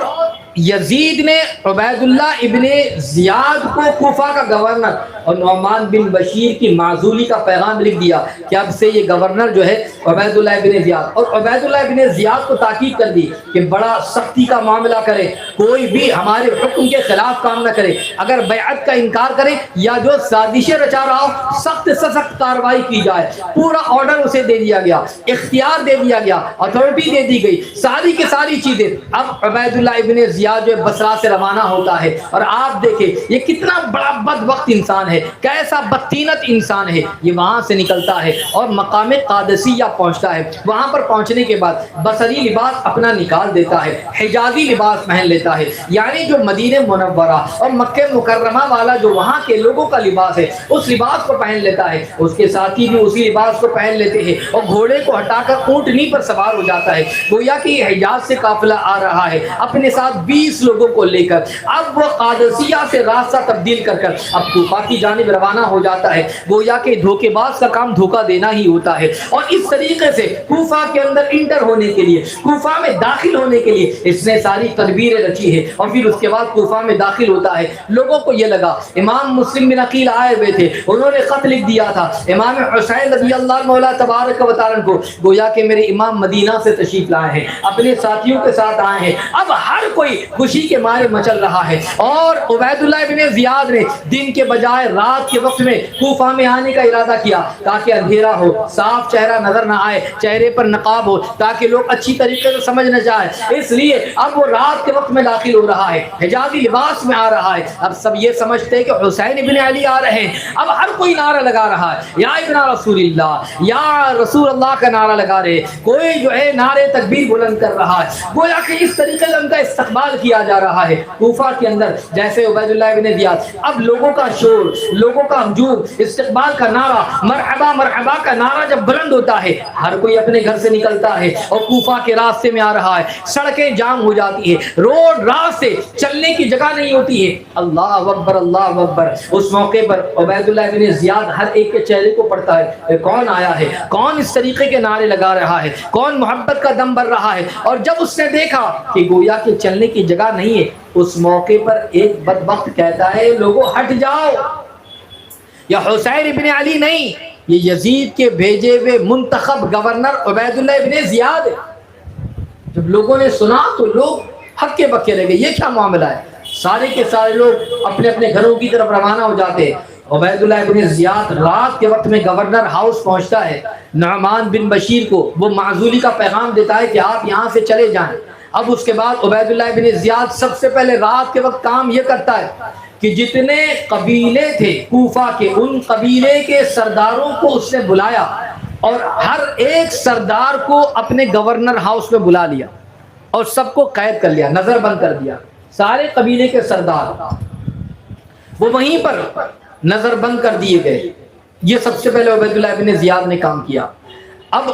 یزید نے عبید اللہ ابن زیاد کو کوفہ کا گورنر اور نعمان بن بشیر کی معزولی کا پیغام لکھ دیا کہ اب سے یہ گورنر جو ہے عبید اللہ ابن زیاد، اور عبید اللہ ابن زیاد کو تاکید کر دی کہ بڑا سختی کا معاملہ کرے، کوئی بھی ہمارے حکم کے خلاف کام نہ کرے، اگر بیعت کا انکار کرے یا جو سازشیں رچا رہا ہو سخت سے سخت کارروائی کی جائے۔ پورا آرڈر اسے دے دیا گیا، اختیار دے دیا گیا، اتھارٹی دے دی گئی، ساری کی ساری چیزیں۔ اب عبید اللہ ابن زیاد جو بصرہ سے روانہ ہوتا ہے اور آپ دیکھیں یہ کتنا بڑا بدبخت انسان ہے، کیسا بدطینت انسان ہے، یہ وہاں سے نکلتا ہے اور مقام قادسیہ پہنچتا ہے۔ وہاں پر پہنچنے کے بعد بصری لباس اپنا نکال دیتا ہے، حجازی لباس پہن لیتا ہے، یعنی جو مدینہ منورہ اور مکہ مکرمہ والا جو وہاں کے لوگوں کا لباس ہے اس لباس کو پہن لیتا ہے، اس کے ساتھی بھی اسی لباس کو پہن لیتے ہیں اور گھوڑے کو ہٹا کر اونٹنی پر سوار ہو جاتا ہے، گویا کہ یہ حجاز سے قافلہ آ رہا ہے اپنے ساتھ 20 لوگوں کو لے کر۔ اب وہ قادسیہ سے راستہ تبدیل کر اب کوفہ کی جانب روانہ ہو جاتا ہے، گویا کہ دھوکے باز کا کام دھوکہ دینا ہی ہوتا ہے، اور اس طریقے سے کوفہ کے اندر انٹر ہونے کے لیے، کوفہ میں داخل ہونے کے لیے اس نے ساری تدبیریں رچی ہے، اور پھر اس کے بعد کوفہ میں داخل ہوتا ہے۔ لوگوں کو یہ لگا امام مسلم بن عقیل آئے ہوئے تھے، انہوں نے خط لکھ دیا تھا امام حسین رضی اللہ مولا تبارک و تعالی کو، گویا کہ میرے امام مدینہ سے تشریف لائے ہیں، اپنے ساتھیوں کے ساتھ آئے ہیں۔ اب ہر کوئی خوشی کے مارے مچل رہا ہے، اور عبید اللہ ابن زیاد نے دن کے بجائے رات کے وقت میں کوفہ میں آنے کا ارادہ کیا تاکہ اندھیرا ہو، صاف چہرہ نظر نہ آئے، چہرے پر نقاب ہو تاکہ لوگ اچھی طریقے سے سمجھ نہ جائے، اس لیے اب وہ رات کے وقت میں داخل ہو رہا ہے، حجازی لباس میں آ رہا ہے۔ اب سب یہ سمجھتے ہیں کہ حسین ابن علی آ رہے ہیں، اب ہر کوئی نعرہ لگا رہا ہے یا ابن رسول اللہ، یا رسول اللہ کا نعرہ لگا رہے، کوئی جو ہے نعرے تکبیر بلند کر رہا ہے، گویا کہ اس طریقے سے ان کا استقبال کیا جا رہا ہے کوفہ کے اندر۔ جیسے عبید اللہ ابن زیاد، اب لوگوں کا شور، لوگوں کا ہجوم، استقبال کا نعرہ، مرحبا مرحبا کا نعرہ جب بلند ہوتا ہے، ہر کوئی اپنے گھر سے نکلتا ہے اور کوفہ کے راستے میں آ رہا ہے، سڑکیں جام ہو جاتی ہے، روڈ راستے چلنے کی جگہ نہیں ہوتی ہے۔ اللہ اکبر اللہ اکبر۔ اس موقع پر عبید اللہ ابن زیاد ہر ایک کے چہرے کو پڑھتا ہے، کون آیا ہے، کون اس طریقے کے نعرے لگا رہا ہے، کون محبت کا دم بھر رہا ہے۔ اور جب اس نے دیکھا کہ گویا کہ چلنے کی جگہ نہیں ہے، اس موقع پر ایک بدبخت کہتا ہے لوگوں ہٹ جاؤ، یا حسین ابن علی نہیں، یہ یزید کے بھیجے ہوئے منتخب گورنر عبید اللہ ابن زیاد ہے۔ جب لوگوں نے سنا تو لوگ ہکے بکے رہ گئے، یہ کیا معاملہ ہے؟ سارے کے سارے لوگ اپنے اپنے گھروں کی طرف روانہ ہو جاتے۔ عبید اللہ ابن زیاد رات کے وقت میں گورنر ہاؤس پہنچتا ہے، نعمان بن بشیر کو وہ معزولی کا پیغام دیتا ہے کہ آپ یہاں سے چلے جائیں۔ اب اس کے بعد عبید اللہ ابن زیاد سب سے پہلے رات کے وقت کام یہ کرتا ہے کہ جتنے قبیلے تھے کوفہ کے، ان قبیلے کے سرداروں کو اس نے بلایا اور ہر ایک سردار کو اپنے گورنر ہاؤس میں بلا لیا اور سب کو قید کر لیا، نظر بند کر دیا۔ سارے قبیلے کے سردار وہ وہیں پر نظر بند کر دیے گئے۔ یہ سب سے پہلے عبید اللہ ابن زیاد نے کام کیا۔ اب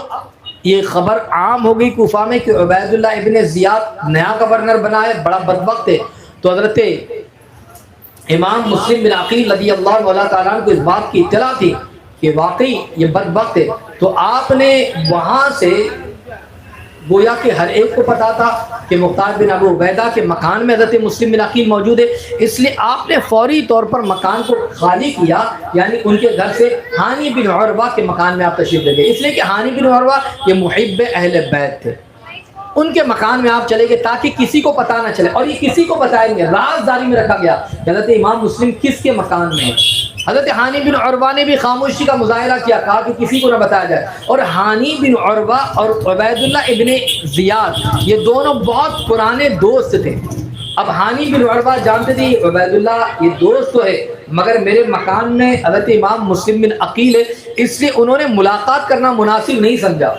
یہ خبر عام ہو گئی کوفہ میں کہ عبید اللہ ابن زیاد نیا گورنر بنا ہے، بڑا بدبخت ہے۔ تو حضرت امام مسلم بن عقیل رضی اللہ تعالیٰ عنہ کو اس بات کی اطلاع تھی کہ واقعی یہ بدبخت ہے، تو آپ نے وہاں سے گویا کہ ہر ایک کو پتا تھا کہ مختار بن ابو عبیدہ کے مکان میں حضرت مسلم بن عقیل موجود ہے، اس لیے آپ نے فوری طور پر مکان کو خالی کیا، یعنی ان کے گھر سے ہانی بن عروہ کے مکان میں آپ تشریف لے گئے، اس لیے کہ ہانی بن عروہ یہ محب اہل بیت تھے، ان کے مکان میں آپ چلے گئے تاکہ کسی کو پتہ نہ چلے، اور یہ کسی کو بتائیں گے، رازداری میں رکھا گیا حضرت امام مسلم کس کے مکان میں ہے۔ حضرت ہانی بن عروہ نے بھی خاموشی کا مظاہرہ کیا، کہا کہ کسی کو نہ بتایا جائے، اور ہانی بن عروہ اور عبید اللہ ابن زیاد یہ دونوں بہت پرانے دوست تھے۔ اب ہانی بن عروہ جانتے تھے عبید اللہ یہ دوست تو ہے مگر میرے مکان میں حضرت امام مسلم بن عقیل ہے، اس لیے انہوں نے ملاقات کرنا مناسب نہیں سمجھا،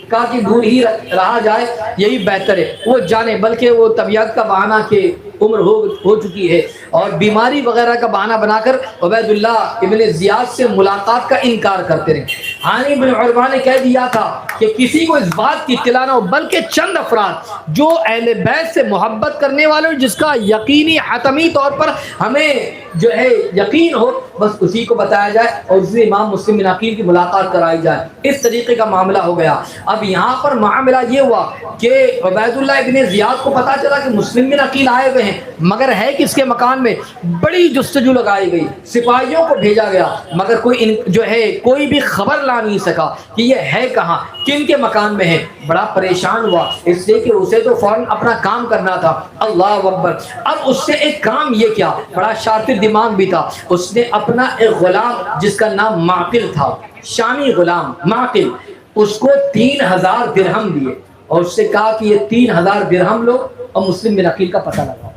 کہا کہ دور ہی رہا جائے یہی بہتر ہے۔ وہ جانے، بلکہ وہ طبیعت کا بہانہ کہ عمر ہو چکی ہے اور بیماری وغیرہ کا بہانہ بنا کر عبید اللہ ابن زیاد سے ملاقات کا انکار کرتے رہے۔ ہانی بن عروہ نے کہہ دیا تھا کہ کسی کو اس بات کی اطلاع نہ ہو، بلکہ چند افراد جو اہل بیت سے محبت کرنے والے جس کا یقینی حتمی طور پر ہمیں جو ہے یقین ہو، بس اسی کو بتایا جائے اور اسی امام مسلم بن عقیل کی ملاقات کرائی جائے۔ اس طریقے کا معاملہ ہو گیا۔ اب یہاں پر معاملہ یہ ہوا کہ عبید اللہ ابن زیاد کو پتا چلا کہ مسلم بن عقیل آئے ہوئے ہیں، مگر ہے کس کے مکان میں؟ بڑی جستجو لگائی گئی، سپاہیوں کو بھیجا گیا، مگر کوئی بھی خبر لا نہیں سکا کہ یہ ہے کہاں، کن کے مکان میں ہے۔ بڑا پریشان ہوا، اس لیے کہ اسے تو فوراً اپنا کام کرنا تھا۔ اللہ اکبر! اب اس نے ایک کام یہ کیا، بڑا شاطر دماغ بھی تھا، اس نے اپنا ایک غلام جس کا نام معقل تھا، شامی غلام معقل، اس کو 3000 درہم دیے اور اس سے کہا کہ یہ 3000 درہم لو اور مسلم بن عقیل کا پتہ لگاؤ،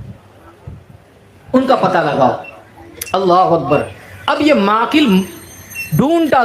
ان کا پتہ لگاؤ۔ اللہ اکبر! اب یہ معقل ڈھونڈتا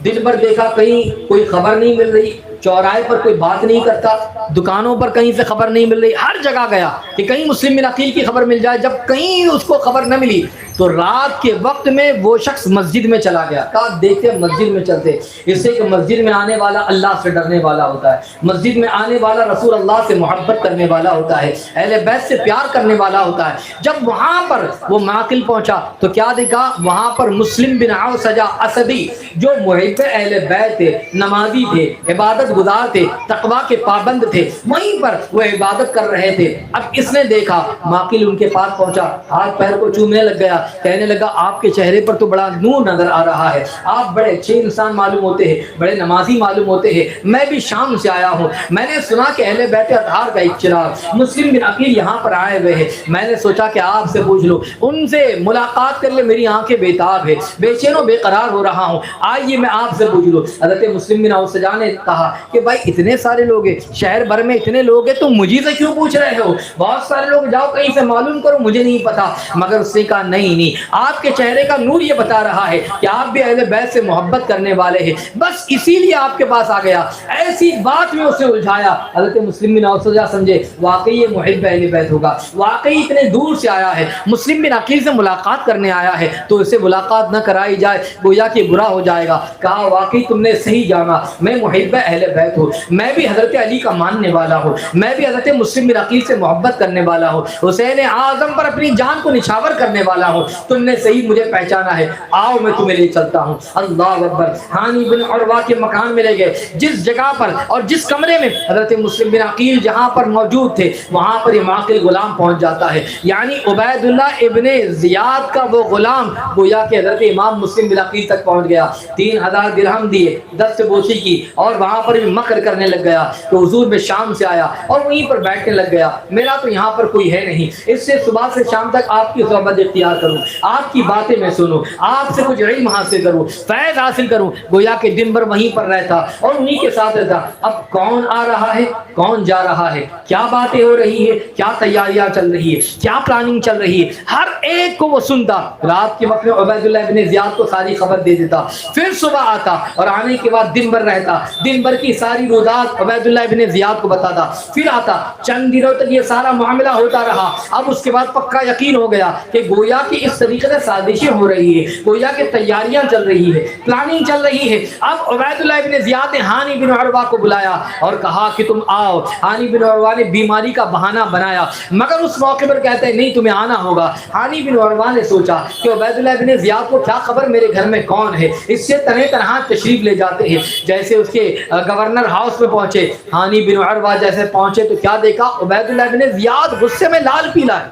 دن بھر دیکھا کہیں کوئی خبر نہیں مل رہی، چوراہے پر کوئی بات نہیں کرتا، دکانوں پر کہیں سے خبر نہیں مل رہی، ہر جگہ گیا کہ کہیں مسلم بن عقیل کی خبر مل جائے۔ جب کہیں اس کو خبر نہ ملی تو رات کے وقت میں وہ شخص مسجد میں چلا گیا، کہا دیکھتے مسجد میں چلتے، اس سے کہ مسجد میں آنے والا اللہ سے ڈرنے والا ہوتا ہے، مسجد میں آنے والا رسول اللہ سے محبت کرنے والا ہوتا ہے، اہل بیت سے پیار کرنے والا ہوتا ہے۔ جب وہاں پر وہ معقل پہنچا تو کیا دیکھا؟ وہاں پر مسلم بن عوسجہ اسدی جو محب اہل بیت تھے، نمازی تھے، عبادت گزار تھے، تقویٰ کے پابند تھے، وہیں پر وہ عبادت کر رہے تھے۔ اب اس نے دیکھا، معقل ان کے پاس پہنچا، ہاتھ پیر کو چومنے لگ گیا، کہنے لگا آپ کے چہرے پر تو بڑا نور نظر آ رہا ہے، آپ بڑے اچھے انسان معلوم ہوتے ہیں، بڑے نمازی معلوم ہوتے ہیں، میں بھی شام سے آیا ہوں، میں نے سنا کہ اہل بیت اطہار کا ایک چراغ مسلم بن عقیل یہاں پر آئے ہوئے ہیں، میں نے سوچا کہ آپ سے پوچھ لو، ان سے ملاقات کر لے، میری آنکھیں بےتاب ہے، بے چین و بے قرار ہو رہا ہوں، آئیے میں آپ سے پوچھ لوں۔ حضرت مسلم بن عوسجہ نے کہا کہ بھائی اتنے سارے لوگ ہیں، شہر بھر میں اتنے لوگ ہیں، تم مجھے سے کیوں پوچھ رہے ہو؟ بہت سارے لوگ، جاؤ کہیں سے معلوم کرو، مجھے نہیں پتا۔ مگر اس نے کہا نہیں، آپ کے چہرے کا نور یہ بتا رہا ہے کہ آپ بھی اہل بیت سے محبت کرنے والے ہیں، بس اسی لیے آپ کے پاس آ گیا۔ ایسی بات میں اسے الجھایا۔ حضرت مسلم بن عوسجہ سمجھے واقعی یہ محب اہل بیت ہوگا، واقعی اتنے دور سے آیا ہے، مسلم بن عقیل سے ملاقات کرنے آیا ہے، تو اسے ملاقات نہ کرائی جائے گویا کہ برا ہو جائے گا۔ کہا واقعی تم نے صحیح جانا، میں محب اہل بیت ہوں، میں بھی حضرت علی کا ماننے والا ہوں، میں بھی حضرت مسلم بن عقیل سے محبت کرنے والا ہوں، حسین اعظم پر اپنی جان کو نچھاور کرنے والا ہوں، تم نے صحیح مجھے پہچانا ہے، آؤ میں تمہیں لے چلتا ہوں۔ اللہ اکبر، ہانی بن عروہ کے مکان میں لے گئے، جس جگہ پر اور جس کمرے میں حضرت مسلم بن عقیل جہاں پر موجود تھے وہاں پر یہ معقل غلام پہنچ جاتا ہے، یعنی عبید اللہ ابن زیاد کا وہ غلام گویا کہ حضرت امام مسلم بن عقیل تک پہنچ گیا، 3000 درہم دیے، دست بوسی کی، اور وہاں پر بھی مکر کرنے لگ گیا کہ حضور میں شام سے آیا اور وہیں پر بیٹھنے لگ گیا، میرا تو یہاں پر کوئی ہے نہیں، اس سے صبح سے شام تک آپ کی صحبت اختیار کروں، آپ کی باتیں میں سنوں، آپ سے کچھ علم حاصل کروں، فیض حاصل کروں، گویا کہ دن بھر وہیں پر رہتا اور انہی کے ساتھ رہتا۔ اب کون آ رہا ہے، کون جا رہا ہے، کیا باتیں ہو رہی ہے، کیا تیاریاں چل رہی ہے، کیا پلاننگ چل رہی ہے، ہر ایک کو وہ سنتا، رات کے وقت میں عبید اللہ ابن زیاد کو ساری خبر دے دیتا، پھر صبح آتا اور آنے کے بعد دن بھر رہتا، دن بھر کی ساری روزات عبید اللہ ابن زیاد کو بتاتا، پھر آتا، چند دنوں تک یہ سارا معاملہ ہوتا رہا۔ اب اس کے بعد پکا یقین ہو گیا کہ گویا کہ اس طریقے سے سازشیں ہو رہی ہے، گویا کہ تیاریاں چل رہی ہے، پلاننگ چل رہی ہے۔ اب عبید اللہ ابن زیاد نے ہانی بن عروہ کو بلایا اور کہا کہ تم آؤ۔ ہانی بن عروہ نے بیماری کا بہانہ بنایا، مگر اس موقع پر کہتے ہیں نہیں تمہیں آنا ہوگا۔ ہانی بن عروہ نے سوچا کہ عبید اللہ ابن زیاد کو کیا خبر میرے گھر میں کون ہے، اس سے تنہا تشریف لے جاتے ہیں۔ جیسے اس کے گورنر ہاؤس میں پہنچے، ہانی بن عروہ جیسے پہنچے تو کیا دیکھا، عبید اللہ ابن زیاد غصے میں لال پیلا ہے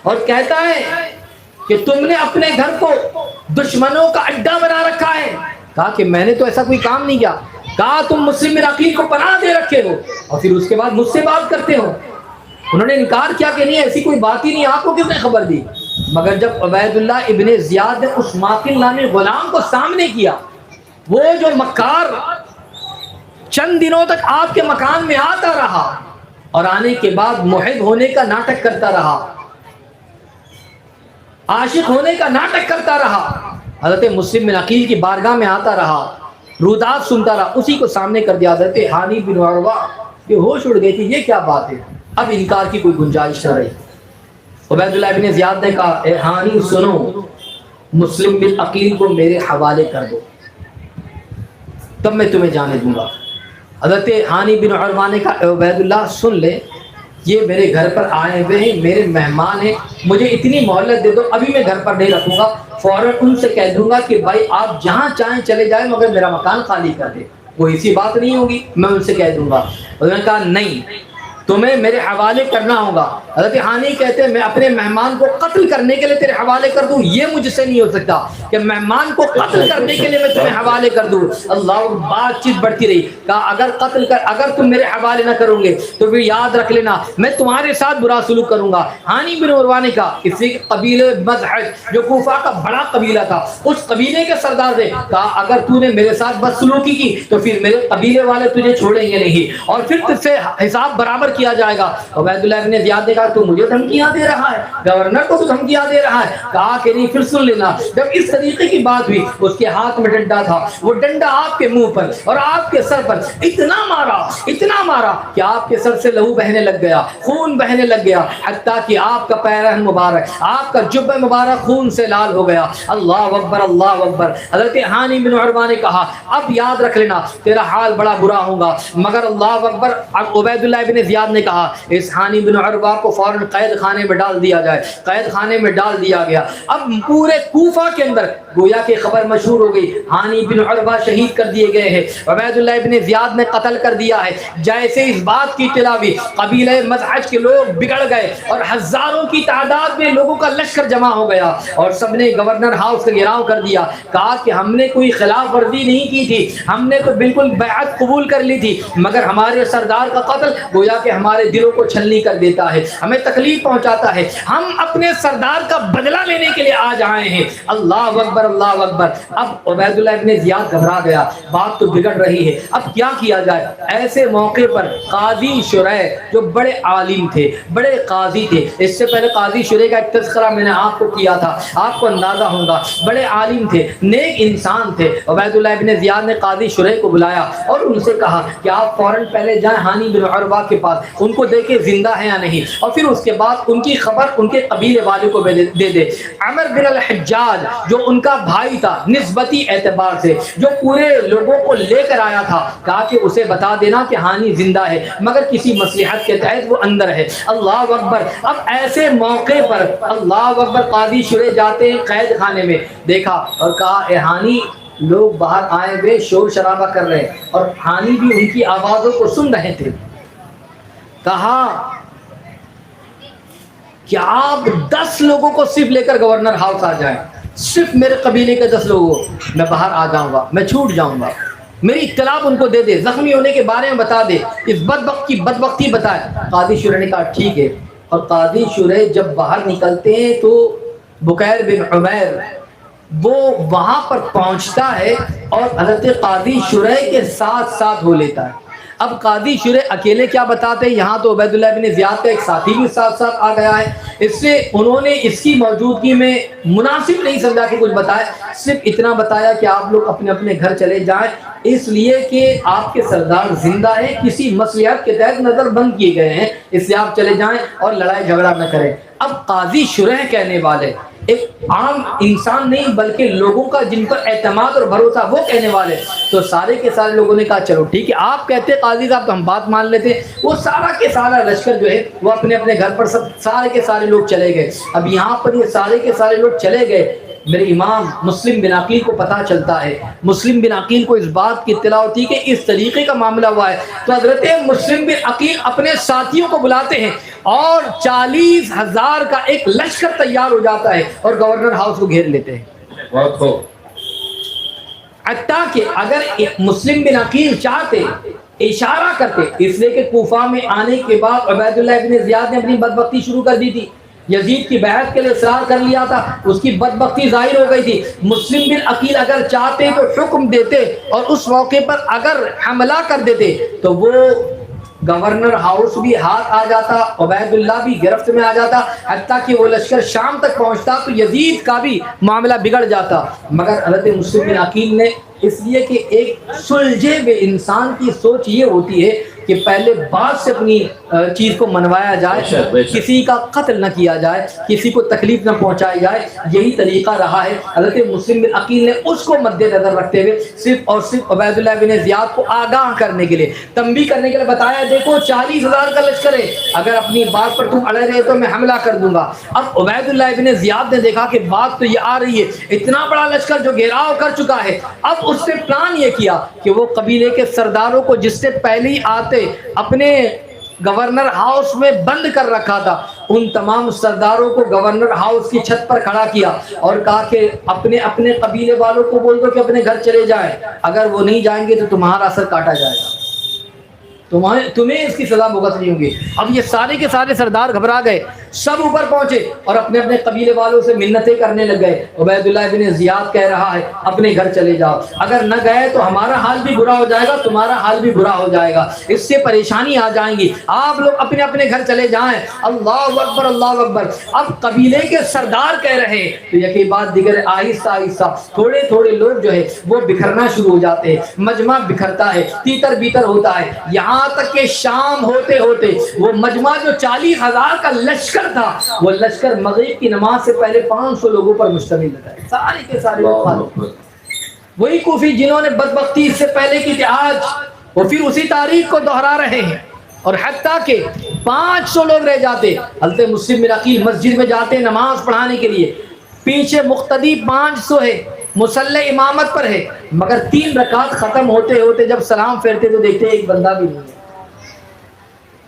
اور کہتا ہے کہ تم نے اپنے گھر کو دشمنوں کا اڈا بنا رکھا ہے۔ کہا کہ میں نے تو ایسا کوئی کام نہیں کیا۔ کہا تم مسلم بن عقیل کو پناہ دے رکھے ہو اور پھر اس کے بعد مجھ سے بات کرتے ہو۔ انہوں نے انکار کیا کہ نہیں ایسی کوئی بات ہی نہیں، آپ کو کس نے خبر دی؟ مگر جب عبید اللہ ابن زیاد نے اس ماقل نامی غلام کو سامنے کیا، وہ جو مکار چند دنوں تک آپ کے مکان میں آتا رہا اور آنے کے بعد محب ہونے کا ناٹک کرتا رہا، عاشق ہونے کا ناٹک کرتا رہا، حضرت مسلم بن عقیل کی بارگاہ میں آتا رہا، رودات سنتا رہا، اسی کو سامنے کر دیا۔ حضرت ہانی بن عروہ کہ ہوش اڑ گئی کہ یہ کیا بات ہے، اب انکار کی کوئی گنجائش نہ رہی۔ عبید اللہ ابن زیاد نے کہا اے ہانی سنو، مسلم بن عقیل کو میرے حوالے کر دو تب میں تمہیں جانے دوں گا۔ حضرت ہانی بن عروہ نے کہا عبید اللہ سن لے، یہ میرے گھر پر آئے ہوئے ہیں، میرے مہمان ہیں، مجھے اتنی مہلت دے دو، ابھی میں گھر پر نہیں رکھوں گا، فوراً ان سے کہہ دوں گا کہ بھائی آپ جہاں چاہیں چلے جائیں مگر میرا مکان خالی کر دے، کوئی ایسی بات نہیں ہوگی، میں ان سے کہہ دوں گا۔ انہوں نے کہا نہیں، تمہیں میرے حوالے کرنا ہوگا۔ حضرت ہانی کہتے ہیں میں اپنے مہمان کو قتل کرنے کے لیے تیرے حوالے کر دوں، یہ مجھ سے نہیں ہو سکتا کہ مہمان کو قتل کرنے کے لیے میں تمہیں حوالے کر دوں۔ اللہ، بات چیت بڑھتی رہی، کہا اگر تم میرے حوالے نہ کرو گے تو پھر یاد رکھ لینا میں تمہارے ساتھ برا سلوک کروں گا۔ ہانی بن عروہ نے کہا کسی قبیلے مزحج جو کوفہ کا بڑا قبیلہ تھا اس قبیلے کے سردار سے کہا اگر تو نے میرے ساتھ بدسلوکی کی تو پھر میرے قبیلے والے تجھے چھوڑیں گے نہیں اور پھر تجھ سے حساب برابر کیا جائے گا۔ عبید اللہ ابن زیاد نے کہا تو مجھے دھمکیاں دے رہا ہے، گورنر کو تو دھمکیاں دے رہا ہے۔ کہا کہ نہیں، پھر سن لینا، جب اس طریقے کی بات ہوئی اس کے ہاتھ میں ڈنڈا تھا، وہ ڈنڈا آپ کے منہ پر اور آپ کے سر پر اتنا مارا کہ آپ کے سر سے لہو بہنے لگ گیا، خون بہنے لگ گیا، حتیٰ کہ آپ کا پیرہن مبارک، آپ کا جبہ مبارک خون سے لال ہو گیا۔ اللہ اکبر، اللہ اکبر۔ حضرت ہانی بن عروہ نے کہا اب یاد رکھ لینا تیرا حال بڑا برا ہوگا، مگر اللہ اکبر۔ اب عبید اللہ ابن زیاد نے کہا اس ہانی بن عروہ کو فوراً قید خانے میں ڈال دیا جائے۔ قید خانے میں ڈال دیا گیا۔ اب پورے کوفہ کے اندر گویا کہ خبر مشہور ہو گئی ہانی بن عروہ شہید کر دیے گئے ہیں، عبید اللہ ابن زیاد نے قتل کر دیا ہے۔ جیسے اس بات کی اطلاع ہوئی قبیلہ مزحج کے لوگ بگڑ گئے اور ہزاروں کی تعداد میں لوگوں کا لشکر جمع ہو گیا اور سب نے گورنر ہاؤس کا گھیراؤ کر دیا۔ کہا کہ ہم نے کوئی خلاف ورزی نہیں کی تھی، ہم نے تو بالکل بیعت قبول کر لی تھی، مگر ہمارے سردار کا قتل گویا کہ ہمارے دلوں کو چھلنی کر دیتا ہے، ہمیں تکلیف پہنچاتا ہے، ہم اپنے سردار کا بدلہ لینے کے لیے آج آئے ہیں۔ اللہ اکبر، اللہ اکبر۔ اب عبید اللہ ابن زیاد گھبرا گیا، بات تو بگڑ رہی ہے، اب کیا کیا جائے؟ ایسے موقع پر قاضی شریح جو بڑے عالم تھے، بڑے قاضی تھے، اس سے پہلے قاضی شریح کا ایک تذکرہ میں نے آپ کو کیا تھا، آپ کو اندازہ ہوگا، بڑے عالم تھے، نیک انسان تھے۔ عبید اللہ ابن زیاد نے قاضی شریح کو بلایا اور ان سے کہا کہ آپ فوراً پہلے جائیں ہانی بن عروہ کے پاس، ان کو دیکھیں زندہ ہے یا نہیں، اور پھر اس کے بعد ان کی خبر ان کے قبیلے والوں کو دے دے۔ عمر بن الحجاج جو ان کا بڑا بھائی تھا نسبتی اعتبار سے، جو پورے لوگوں کو لے کر آیا تھا، کہا کہ اسے بتا دینا کہ ہانی زندہ ہے مگر کسی مصلحت کے تحت وہ اندر ہے۔ اللہ اکبر۔ اب ایسے موقع پر اللہ اکبر قاضی شرح جاتے ہیں قید خانے میں، دیکھا اور کہا اے ہانی، لوگ باہر آئے ہوئے شور شرابہ کر رہے اور ہانی بھی ان کی آوازوں کو سن رہے تھے۔ کہا کہ آپ 10 لوگوں کو صرف لے کر گورنر ہاؤس آ جائیں، صرف میرے قبیلے کے 10 لوگوں، میں باہر آ جاؤں گا، میں چھوٹ جاؤں گا، میری اطلاع ان کو دے دے، زخمی ہونے کے بارے میں بتا دے، اس بدبخت کی بدبختی بتائے۔ قاضی شرح نے کہا ٹھیک ہے۔ اور قاضی شرح جب باہر نکلتے ہیں تو بکیر بن عمیر وہ وہاں پر پہنچتا ہے اور حضرت قاضی شرح کے ساتھ ساتھ ہو لیتا ہے۔ اب قاضی شرح اکیلے کیا بتاتے ہیں، یہاں تو عبید اللہ بن زیاد کا ایک ساتھی بھی ساتھ ساتھ آ گیا ہے، اس سے انہوں نے اس کی موجودگی میں مناسب نہیں سمجھا کہ کچھ بتائے، صرف اتنا بتایا کہ آپ لوگ اپنے اپنے گھر چلے جائیں، اس لیے کہ آپ کے سردار زندہ ہیں، کسی مصلحت کے تحت نظر بند کیے گئے ہیں، اس سے آپ چلے جائیں اور لڑائی جھگڑا نہ کریں۔ اب قاضی شرح کہنے والے ایک عام انسان نہیں بلکہ لوگوں کا جن پر اعتماد اور بھروسہ، وہ کہنے والے، تو سارے کے سارے لوگوں نے کہا چلو ٹھیک ہے، آپ کہتے قاضی صاحب تو ہم بات مان لیتے۔ وہ سارا کے سارا لشکر جو ہے وہ اپنے اپنے گھر پر سب سارے کے سارے لوگ چلے گئے۔ اب یہاں پر یہ سارے کے سارے لوگ چلے گئے، میرے امام مسلم بن عقیل کو پتہ چلتا ہے، مسلم بن عقیل کو اس بات کی اطلاع ہوتی ہے کہ اس طریقے کا معاملہ ہوا ہے، تو حضرت مسلم بن عقیل اپنے ساتھیوں کو بلاتے ہیں اور 40,000 کا ایک لشکر تیار ہو جاتا ہے اور گورنر ہاؤس کو گھیر لیتے ہیں۔ بہت خوب۔ حتیٰ کہ اگر مسلم بن عقیل چاہتے اشارہ کرتے، اس لیے کہ کوفہ میں آنے کے بعد عبید اللہ بن زیاد نے اپنی بدبختی شروع کر دی تھی، یزید کی بیعت کے لیے اصرار کر لیا تھا، اس کی بدبختی ظاہر ہو گئی تھی۔ مسلم بن عقیل اگر چاہتے تو حکم دیتے اور اس موقع پر اگر حملہ کر دیتے تو وہ گورنر ہاؤس بھی ہاتھ آ جاتا، عبید اللہ بھی گرفت میں آ جاتا، حتیٰ کہ وہ لشکر شام تک پہنچتا تو یزید کا بھی معاملہ بگڑ جاتا۔ مگر حضرت مسلم بن عقیل نے، اس لیے کہ ایک سلجھے ہوئے انسان کی سوچ یہ ہوتی ہے کہ پہلے بات سے اپنی چیز کو منوایا جائے، کسی کا قتل نہ کیا جائے، کسی کو تکلیف نہ پہنچائی جائے، یہی طریقہ رہا ہے۔ حضرت مسلم بن عقیل نے اس کو مد نظر رکھتے ہوئے صرف اور صرف عبید اللہ بن زیاد کو آگاہ کرنے کے لیے، تنبیہ کرنے کے لیے بتایا، دیکھو 40,000 کا لشکر ہے، اگر اپنی بات پر تم اڑے رہے تو میں حملہ کر دوں گا۔ اب عبید اللہ بن زیاد نے دیکھا کہ بات تو یہ آ رہی ہے، اتنا بڑا لشکر جو گھیراؤ کر چکا ہے، اب اس نے پلان یہ کیا کہ وہ قبیلے کے سرداروں کو جس سے پہلے ہی آتے اپنے گورنر ہاؤس میں بند کر رکھا تھا، ان تمام سرداروں کو گورنر ہاؤس کی چھت پر کھڑا کیا اور کہا کہ اپنے اپنے قبیلے والوں کو بول دو کہ اپنے گھر چلے جائیں، اگر وہ نہیں جائیں گے تو تمہارا سر کاٹا جائے گا، تمہیں اس کی سزا بھگتنی ہوگی۔ اب یہ سارے کے سارے سردار گھبرا گئے، سب اوپر پہنچے اور اپنے اپنے قبیلے والوں سے منتیں کرنے لگ گئے۔ عبید اللہ بن زیاد کہہ رہا ہے اپنے گھر چلے جاؤ، اگر نہ گئے تو ہمارا حال بھی برا ہو جائے گا، تمہارا حال بھی برا ہو جائے گا، اس سے پریشانی آ جائیں گی، آپ لوگ اپنے اپنے گھر چلے جائیں۔ اللہ اکبر اللہ اکبر۔ اب قبیلے کے سردار کہہ رہے ہیں تو یکی بعد دیگر آہستہ آہستہ تھوڑے تھوڑے لوگ جو ہے وہ بکھرنا شروع ہو جاتے ہیں، مجمع بکھرتا ہے، تیتر بیتر ہوتا ہے، یہاں تک کہ شام ہوتے ہوتے وہ مجمع جو 40,000 کا لشکر تھا، وہ لشکر مغرب کی نماز سے پہلے 500 لوگوں پر مشتمل تھا، سارے کے سارے لوگ وہی کوفی جنہوں نے بدبختی اس سے پہلے کی تھی، آج وہ پھر اسی تاریخ کو دہرا رہے ہیں، اور حتیٰ کہ 500 لوگ رہ جاتے۔ حضرت مسلم بن عقیل مسجد میں جاتے نماز پڑھانے کے لیے، پیچھے مقتدی 500 ہے، مصلی امامت پر ہے، مگر 3 رکعت ختم ہوتے ہوتے جب سلام پھیرتے تو دیکھتے ایک بندہ بھی نہیں ہے۔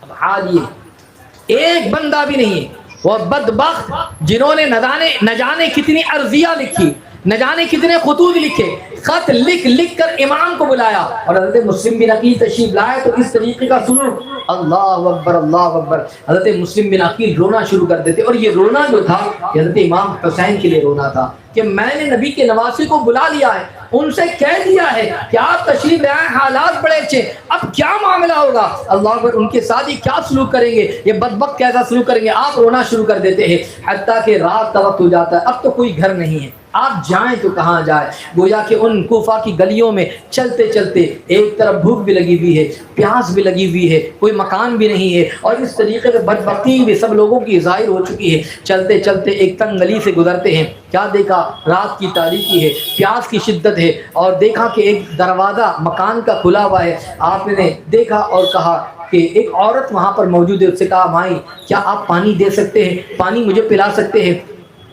اب حال یہ ایک بندہ بھی نہیں ہے، وہ بدبخت جنہوں نے نہ جانے کتنی عرضیہ لکھی، نہ جانے کتنے خطوط لکھے، خط لکھ لکھ کر امام کو بلایا اور حضرت مسلم بن عقیل تشریف لائے تو اس طریقے کا سنو، اللہ اکبر اللہ اکبر، حضرت مسلم بن عقیل رونا شروع کر دیتے، اور یہ رونا جو تھا یہ حضرت امام حسین کے لیے رونا تھا کہ میں نے نبی کے نواسی کو بلا لیا ہے، ان سے کہہ دیا ہے کہ آپ تشریف لے آئیں، حالات بڑے اچھے، اب کیا معاملہ ہوگا، اللہ اکبر، ان کے ساتھ ہی کیا سلوک کریں گے، یہ بدبخت کیسا سلوک کریں گے، آپ رونا شروع کر دیتے ہیں، حتیٰ کہ رات کا وقت ہو جاتا ہے، اب تو کوئی گھر نہیں ہے، آپ جائیں تو کہاں جائیں۔ گویا کہ ان کوفہ کی گلیوں میں چلتے چلتے ایک طرف بھوک بھی لگی ہوئی ہے، پیاس بھی لگی ہوئی ہے، کوئی مکان بھی نہیں ہے، اور اس طریقے سے بدبختی بھی سب لوگوں کی ظاہر ہو چکی ہے۔ چلتے چلتے ایک تنگ گلی سے گزرتے ہیں، کیا دیکھا؟ رات کی تاریکی ہے، پیاس کی شدت ہے، اور دیکھا کہ ایک دروازہ مکان کا کھلا ہوا ہے۔ آپ نے دیکھا اور کہا کہ ایک عورت وہاں پر موجود ہے، اس سے کہا بھائی کیا آپ پانی دے سکتے ہیں، پانی مجھے پلا سکتے ہیں؟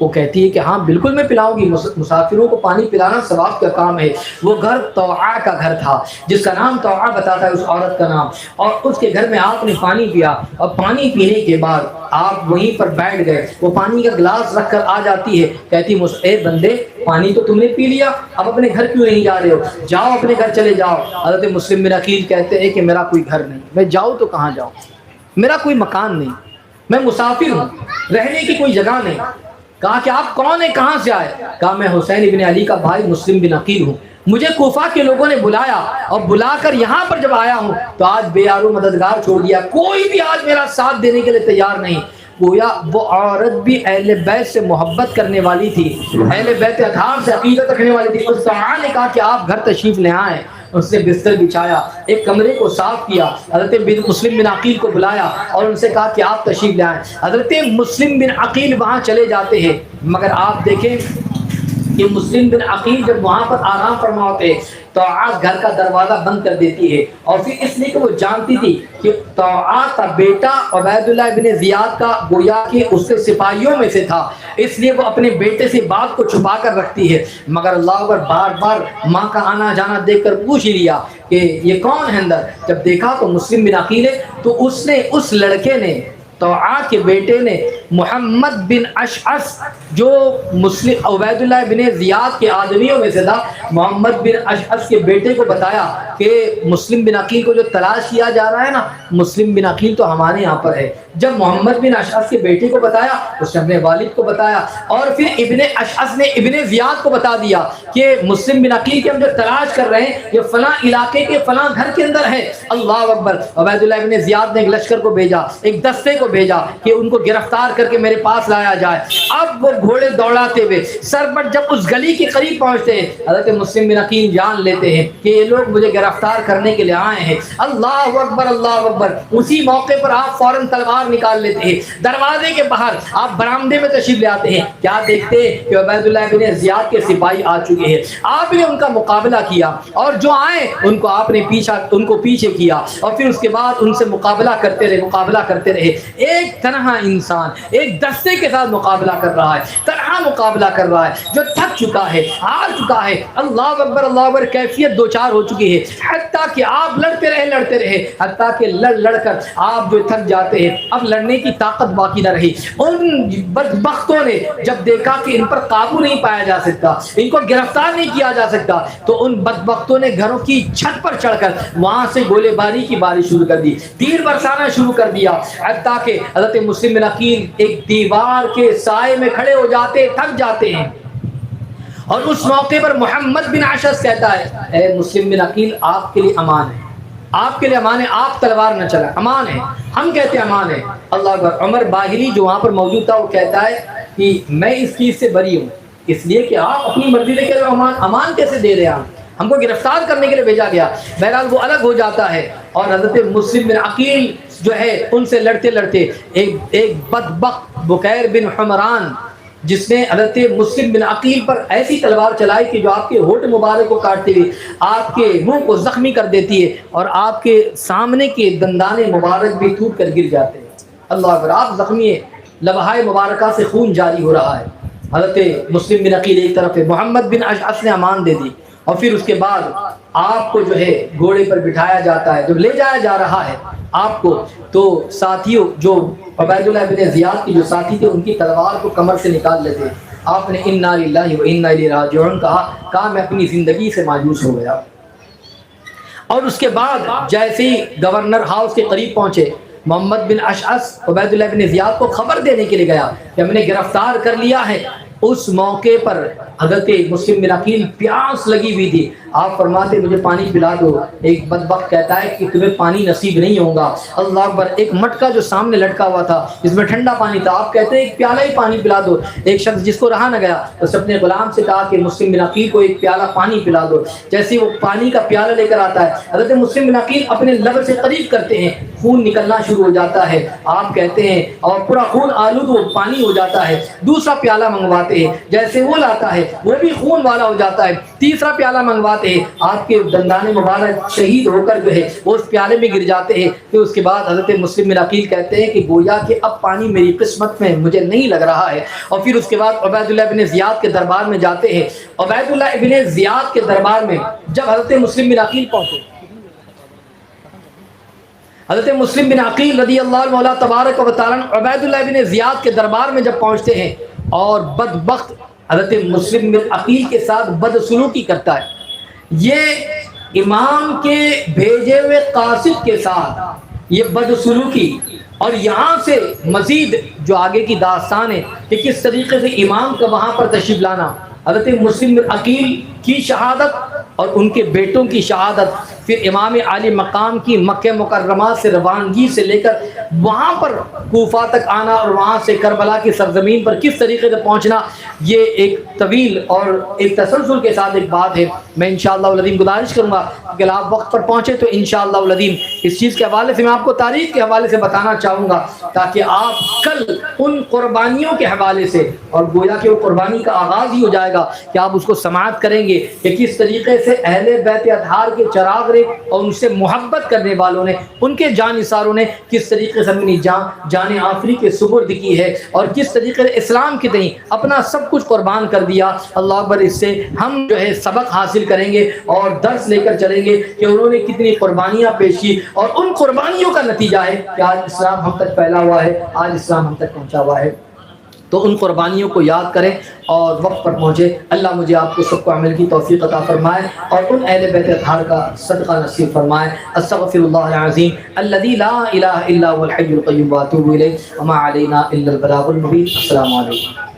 وہ کہتی ہے کہ ہاں بالکل میں پلاؤں گی، مسافروں کو پانی پلانا ثواب کا کام ہے۔ وہ گھر طوعا کا گھر تھا، جس کا نام طوعا بتاتا ہے اس عورت کا نام، اور اس کے گھر میں آپ نے پانی پیا، اور پانی پینے کے بعد آپ وہیں پر بیٹھ گئے۔ وہ پانی کا گلاس رکھ کر آ جاتی ہے، کہتی اے بندے پانی تو تم نے پی لیا، اب اپنے گھر کیوں نہیں جا رہے ہو؟ جاؤ اپنے گھر چلے جاؤ۔ حضرت مسلم بن عقیل کہتے ہیں کہ میرا کوئی گھر نہیں، میں جاؤں تو کہاں جاؤں، میرا کوئی مکان نہیں، میں مسافر ہوں، رہنے کی کوئی جگہ نہیں۔ کہا کہ آپ کون ہیں، کہاں سے آئے؟ کہا میں حسین ابن علی کا بھائی مسلم بن عقیل ہوں، مجھے کوفہ کے لوگوں نے بلایا، اور بلا کر یہاں پر جب آیا ہوں تو آج بے یارو مددگار چھوڑ دیا، کوئی بھی آج میرا ساتھ دینے کے لیے تیار نہیں۔ گویا وہ عورت بھی اہل بیت سے محبت کرنے والی تھی، اہل بیت اطہار سے عقیدت رکھنے والی تھی۔ اس طرح نے کہا کہ آپ گھر تشریف لے آئیں، اس نے بستر بچھایا، ایک کمرے کو صاف کیا، حضرت مسلم بن عقیل کو بلایا اور ان سے کہا کہ آپ تشریف لے آئیں۔ حضرت مسلم بن عقیل وہاں چلے جاتے ہیں، مگر آپ دیکھیں کہ مسلم بن عقیل جب وہاں پر آرام فرما ہوتے طاعات گھر کا دروازہ بند کر دیتی ہے، اور پھر اس لیے کہ وہ جانتی تھی کہ طاعات کا بیٹا عبید اللہ بن زیاد کا گویا کہ اس کے سپاہیوں میں سے تھا، اس لیے وہ اپنے بیٹے سے بات کو چھپا کر رکھتی ہے۔ مگر اللہ اکبر، بار بار ماں کا آنا جانا دیکھ کر پوچھ ہی لیا کہ یہ کون ہے اندر۔ جب دیکھا تو مسلم بن عقیل ہے، تو اس لڑکے نے، طوعا کے بیٹے نے، محمد بن اشعث جو مسلم عبید اللہ بن زیاد کے آدمیوں میں سے تھا، محمد بن اشعث کے بیٹے کو بتایا کہ مسلم بن عقیل کو جو تلاش کیا جا رہا ہے نا، مسلم بن عقیل تو ہمارے یہاں پر ہے۔ جب محمد بن اشعث کے بیٹے کو بتایا، اس نے اپنے والد کو بتایا، اور پھر ابن اشعث نے ابن زیاد کو بتا دیا کہ مسلم بن عقیل کے ہم جو تلاش کر رہے ہیں یہ فلاں علاقے کے فلاں گھر کے اندر ہے۔ اللہ اکبر! عبید اللہ بن زیاد نے ایک لشکر کو بھیجا، ایک دستے کو بھیجا کہ ان کو گرفتار کر کے میرے پاس لایا جائے۔ اب وہ گھوڑے دوڑاتے ہوئے سر پر جب اس گلی کے قریب پہنچتے ہیں، حضرت مسلم بن عقیل جان لیتے ہیں کہ یہ لوگ مجھے گرفتار کرنے کے لیے آئے ہیں۔ اللہ اکبر، اللہ اکبر! اسی موقع پر آپ فوراً تلوار نکال لیتے ہیں، دروازے کے باہر آپ برآمدے میں تشریف لے آتے ہیں، کیا دیکھتے ہیں کہ عبید اللہ بن زیاد کے سپاہی آ چکے ہیں۔ آپ نے ان کا مقابلہ کیا، اور جو آئے ان کو آپ نے پیچھے کیا، اور پھر اس کے بعد ان سے مقابلہ کرتے رہے۔ ایک تنہا انسان ایک دستے کے ساتھ مقابلہ کر رہا ہے، تنہا مقابلہ کر رہا ہے، جو تھک چکا ہے، ہار چکا ہے۔ اللہ اکبر، اللہ اکبر! کیفیت دو چار ہو چکی ہے، حتیٰ کہ آپ لڑتے رہے، حتیٰ کہ لڑ کر آپ جو تھک جاتے ہیں، اب لڑنے کی طاقت باقی نہ رہی۔ ان بدبختوں نے جب دیکھا کہ ان پر قابو نہیں پایا جا سکتا، ان کو گرفتار نہیں کیا جا سکتا، تو ان بدبختوں نے گھروں کی چھت پر چڑھ کر وہاں سے گولے باری کی بارش شروع کر دی، تیر برسانا شروع کر دیا، حتیٰ کہ حضرت مسلم بن عقیل ایک دیوار کے سائے میں کھڑے ہو جاتے، تھک جاتے ہیں۔ اور اس موقع پر محمد بن اشعث کہتا ہے، اے مسلم بن عقیل، آپ کے لیے امان ہے، آپ کے لیے امان ہے، آپ تلوار نہ چلائیں، امان ہے۔ ہم کہتے ہیں امان ہے۔ اللہ اکبر! عمر باہلی جو وہاں پر موجود تھا وہ کہتا ہے کہ میں اس چیز سے بری ہوں، اس لیے کہ آپ اپنی مرضی سے کہہ رہے ہو، امان کیسے دے رہے ہیں؟ ہم کو گرفتار کرنے کے لیے بھیجا گیا۔ بہرحال وہ الگ ہو جاتا ہے، اور حضرت مسلم بن عقیل جو ہے ان سے لڑتے ایک بدبخت بکیر بن حمران، جس نے حضرت مسلم بن عقیل پر ایسی تلوار چلائی کہ جو آپ کے ہونٹ مبارک کو کاٹتے ہوئے آپ کے منہ کو زخمی کر دیتی ہے، اور آپ کے سامنے کے دندان مبارک بھی ٹوٹ کر گر جاتے ہیں۔ اللہ اکبر! آپ زخمی ہیں، لبہائے مبارکہ سے خون جاری ہو رہا ہے۔ حضرت مسلم بن عقیل ایک طرف ہے، محمد بن اشعث نے امان دے دی، اور پھر اس کے بعد آپ کو جو ہے گھوڑے پر بٹھایا جاتا ہے۔ جب لے جایا جا رہا ہے آپ کو، تو ساتھیوں جو عبید اللہ بن زیاد کے جو ساتھی تھے ان کی تلوار کو کمر سے نکال لیتے۔ آپ نے انا للہ و انا الیہ راجعون کہا میں اپنی زندگی سے مایوس ہو گیا۔ اور اس کے بعد جیسے ہی گورنر ہاؤس کے قریب پہنچے، محمد بن اشعث عبید اللہ بن زیاد کو خبر دینے کے لیے گیا کہ ہم نے گرفتار کر لیا ہے اس موقع پر حضرت مسلم بن عقیل پیاس لگی ہوئی تھی، آپ فرماتے مجھے پانی پلا دو۔ ایک بدبخت کہتا ہے کہ تمہیں پانی نصیب نہیں ہوگا۔ اللہ اکبر، ایک مٹکا جو سامنے لٹکا ہوا تھا جس میں ٹھنڈا پانی تھا، آپ کہتے ہیں ایک پیالہ ہی پانی پلا دو۔ ایک شخص جس کو رہا نہ گیا اس نے اپنے غلام سے کہا کہ مسلم بن عقیل کو ایک پیالہ پانی پلا دو۔ جیسے وہ پانی کا پیالہ لے کر آتا ہے، حضرت مسلم بن عقیل اپنے لب سے قریب کرتے ہیں، خون نکلنا شروع ہو جاتا ہے، آپ کہتے ہیں، اور پورا خون آلود وہ پانی ہو جاتا ہے۔ دوسرا پیالہ منگواتے ہیں، جیسے وہ لاتا ہے وہ بھی خون والا ہو جاتا ہے۔ تیسرا پیالہ منگواتے ہیں، آپ کے دندان مبارک شہید ہو کر جو ہے وہ اس پیالے میں گر جاتے ہیں۔ پھر اس کے بعد حضرت مسلم بن عقیل کہتے ہیں کہ گویا کہ اب پانی میری قسمت میں مجھے نہیں لگ رہا ہے۔ اور پھر اس کے بعد عبید اللہ ابن زیاد کے دربار میں جاتے ہیں۔ عبید اللہ ابن زیاد کے دربار میں جب حضرت مسلم بن عقیل پہنچے، حضرت مسلم بن عقیل رضی اللہ مولا تبارک و تعالی عبید اللہ بن زیاد کے دربار میں جب پہنچتے ہیں اور بدبخت حضرت مسلم بن عقیل کے ساتھ بدسلوکی کرتا ہے، یہ امام کے بھیجے ہوئے قاصد کے ساتھ یہ بدسلوکی، اور یہاں سے مزید جو آگے کی داستان ہے کہ کس طریقے سے امام کا وہاں پر تشریف لانا، حضرت مسلم بن عقیل کی شہادت اور ان کے بیٹوں کی شہادت، پھر امام عالی مقام کی مکہ مکرمہ سے روانگی سے لے کر وہاں پر کوفہ تک آنا اور وہاں سے کربلا کی سرزمین پر کس طریقے سے پہنچنا، یہ ایک طویل اور ایک تسلسل کے ساتھ ایک بات ہے۔ میں انشاءاللہ العظیم گزارش کروں گا کہ آپ وقت پر پہنچے تو انشاءاللہ العظیم اس چیز کے حوالے سے میں آپ کو تاریخ کے حوالے سے بتانا چاہوں گا، تاکہ آپ کل ان قربانیوں کے حوالے سے، اور گویا کہ وہ قربانی کا آغاز ہی ہو جائے گا کہ آپ اس کو سماعت کریں گے کہ کس طریقے سے اہل بیت اطہار کے چراغ نے اور ان سے محبت کرنے والوں نے، ان کے جانثاروں نے کس طریقے سے اپنی جان آفری کے سپرد کی ہے، اور کس طریقے سے اسلام کی تئیں اپنا سب کچھ قربان کر دیا۔ اللہ اکبر، اس سے ہم جو ہے سبق حاصل کریں گے اور درس لے کر چلیں گے کہ انہوں نے کتنی قربانیاں پیش کی، اور ان قربانیوں کا نتیجہ ہے کہ آج اسلام ہم تک پھیلا ہوا ہے، آج اسلام ہم تک پہنچا ہوا ہے۔ تو ان قربانیوں کو یاد کریں اور وقت پر پہنچے۔ اللہ مجھے آپ کو سب کو عمل کی توفیق عطا فرمائے اور ان اہل بیت اطہار کا صدقہ نصیب فرمائے۔ استغفر اللہ العظیم الذی لا الہ الا هو الحی القیوم واتوب الیہ وما علینا الا البلاغ المبین۔ السلام علیکم۔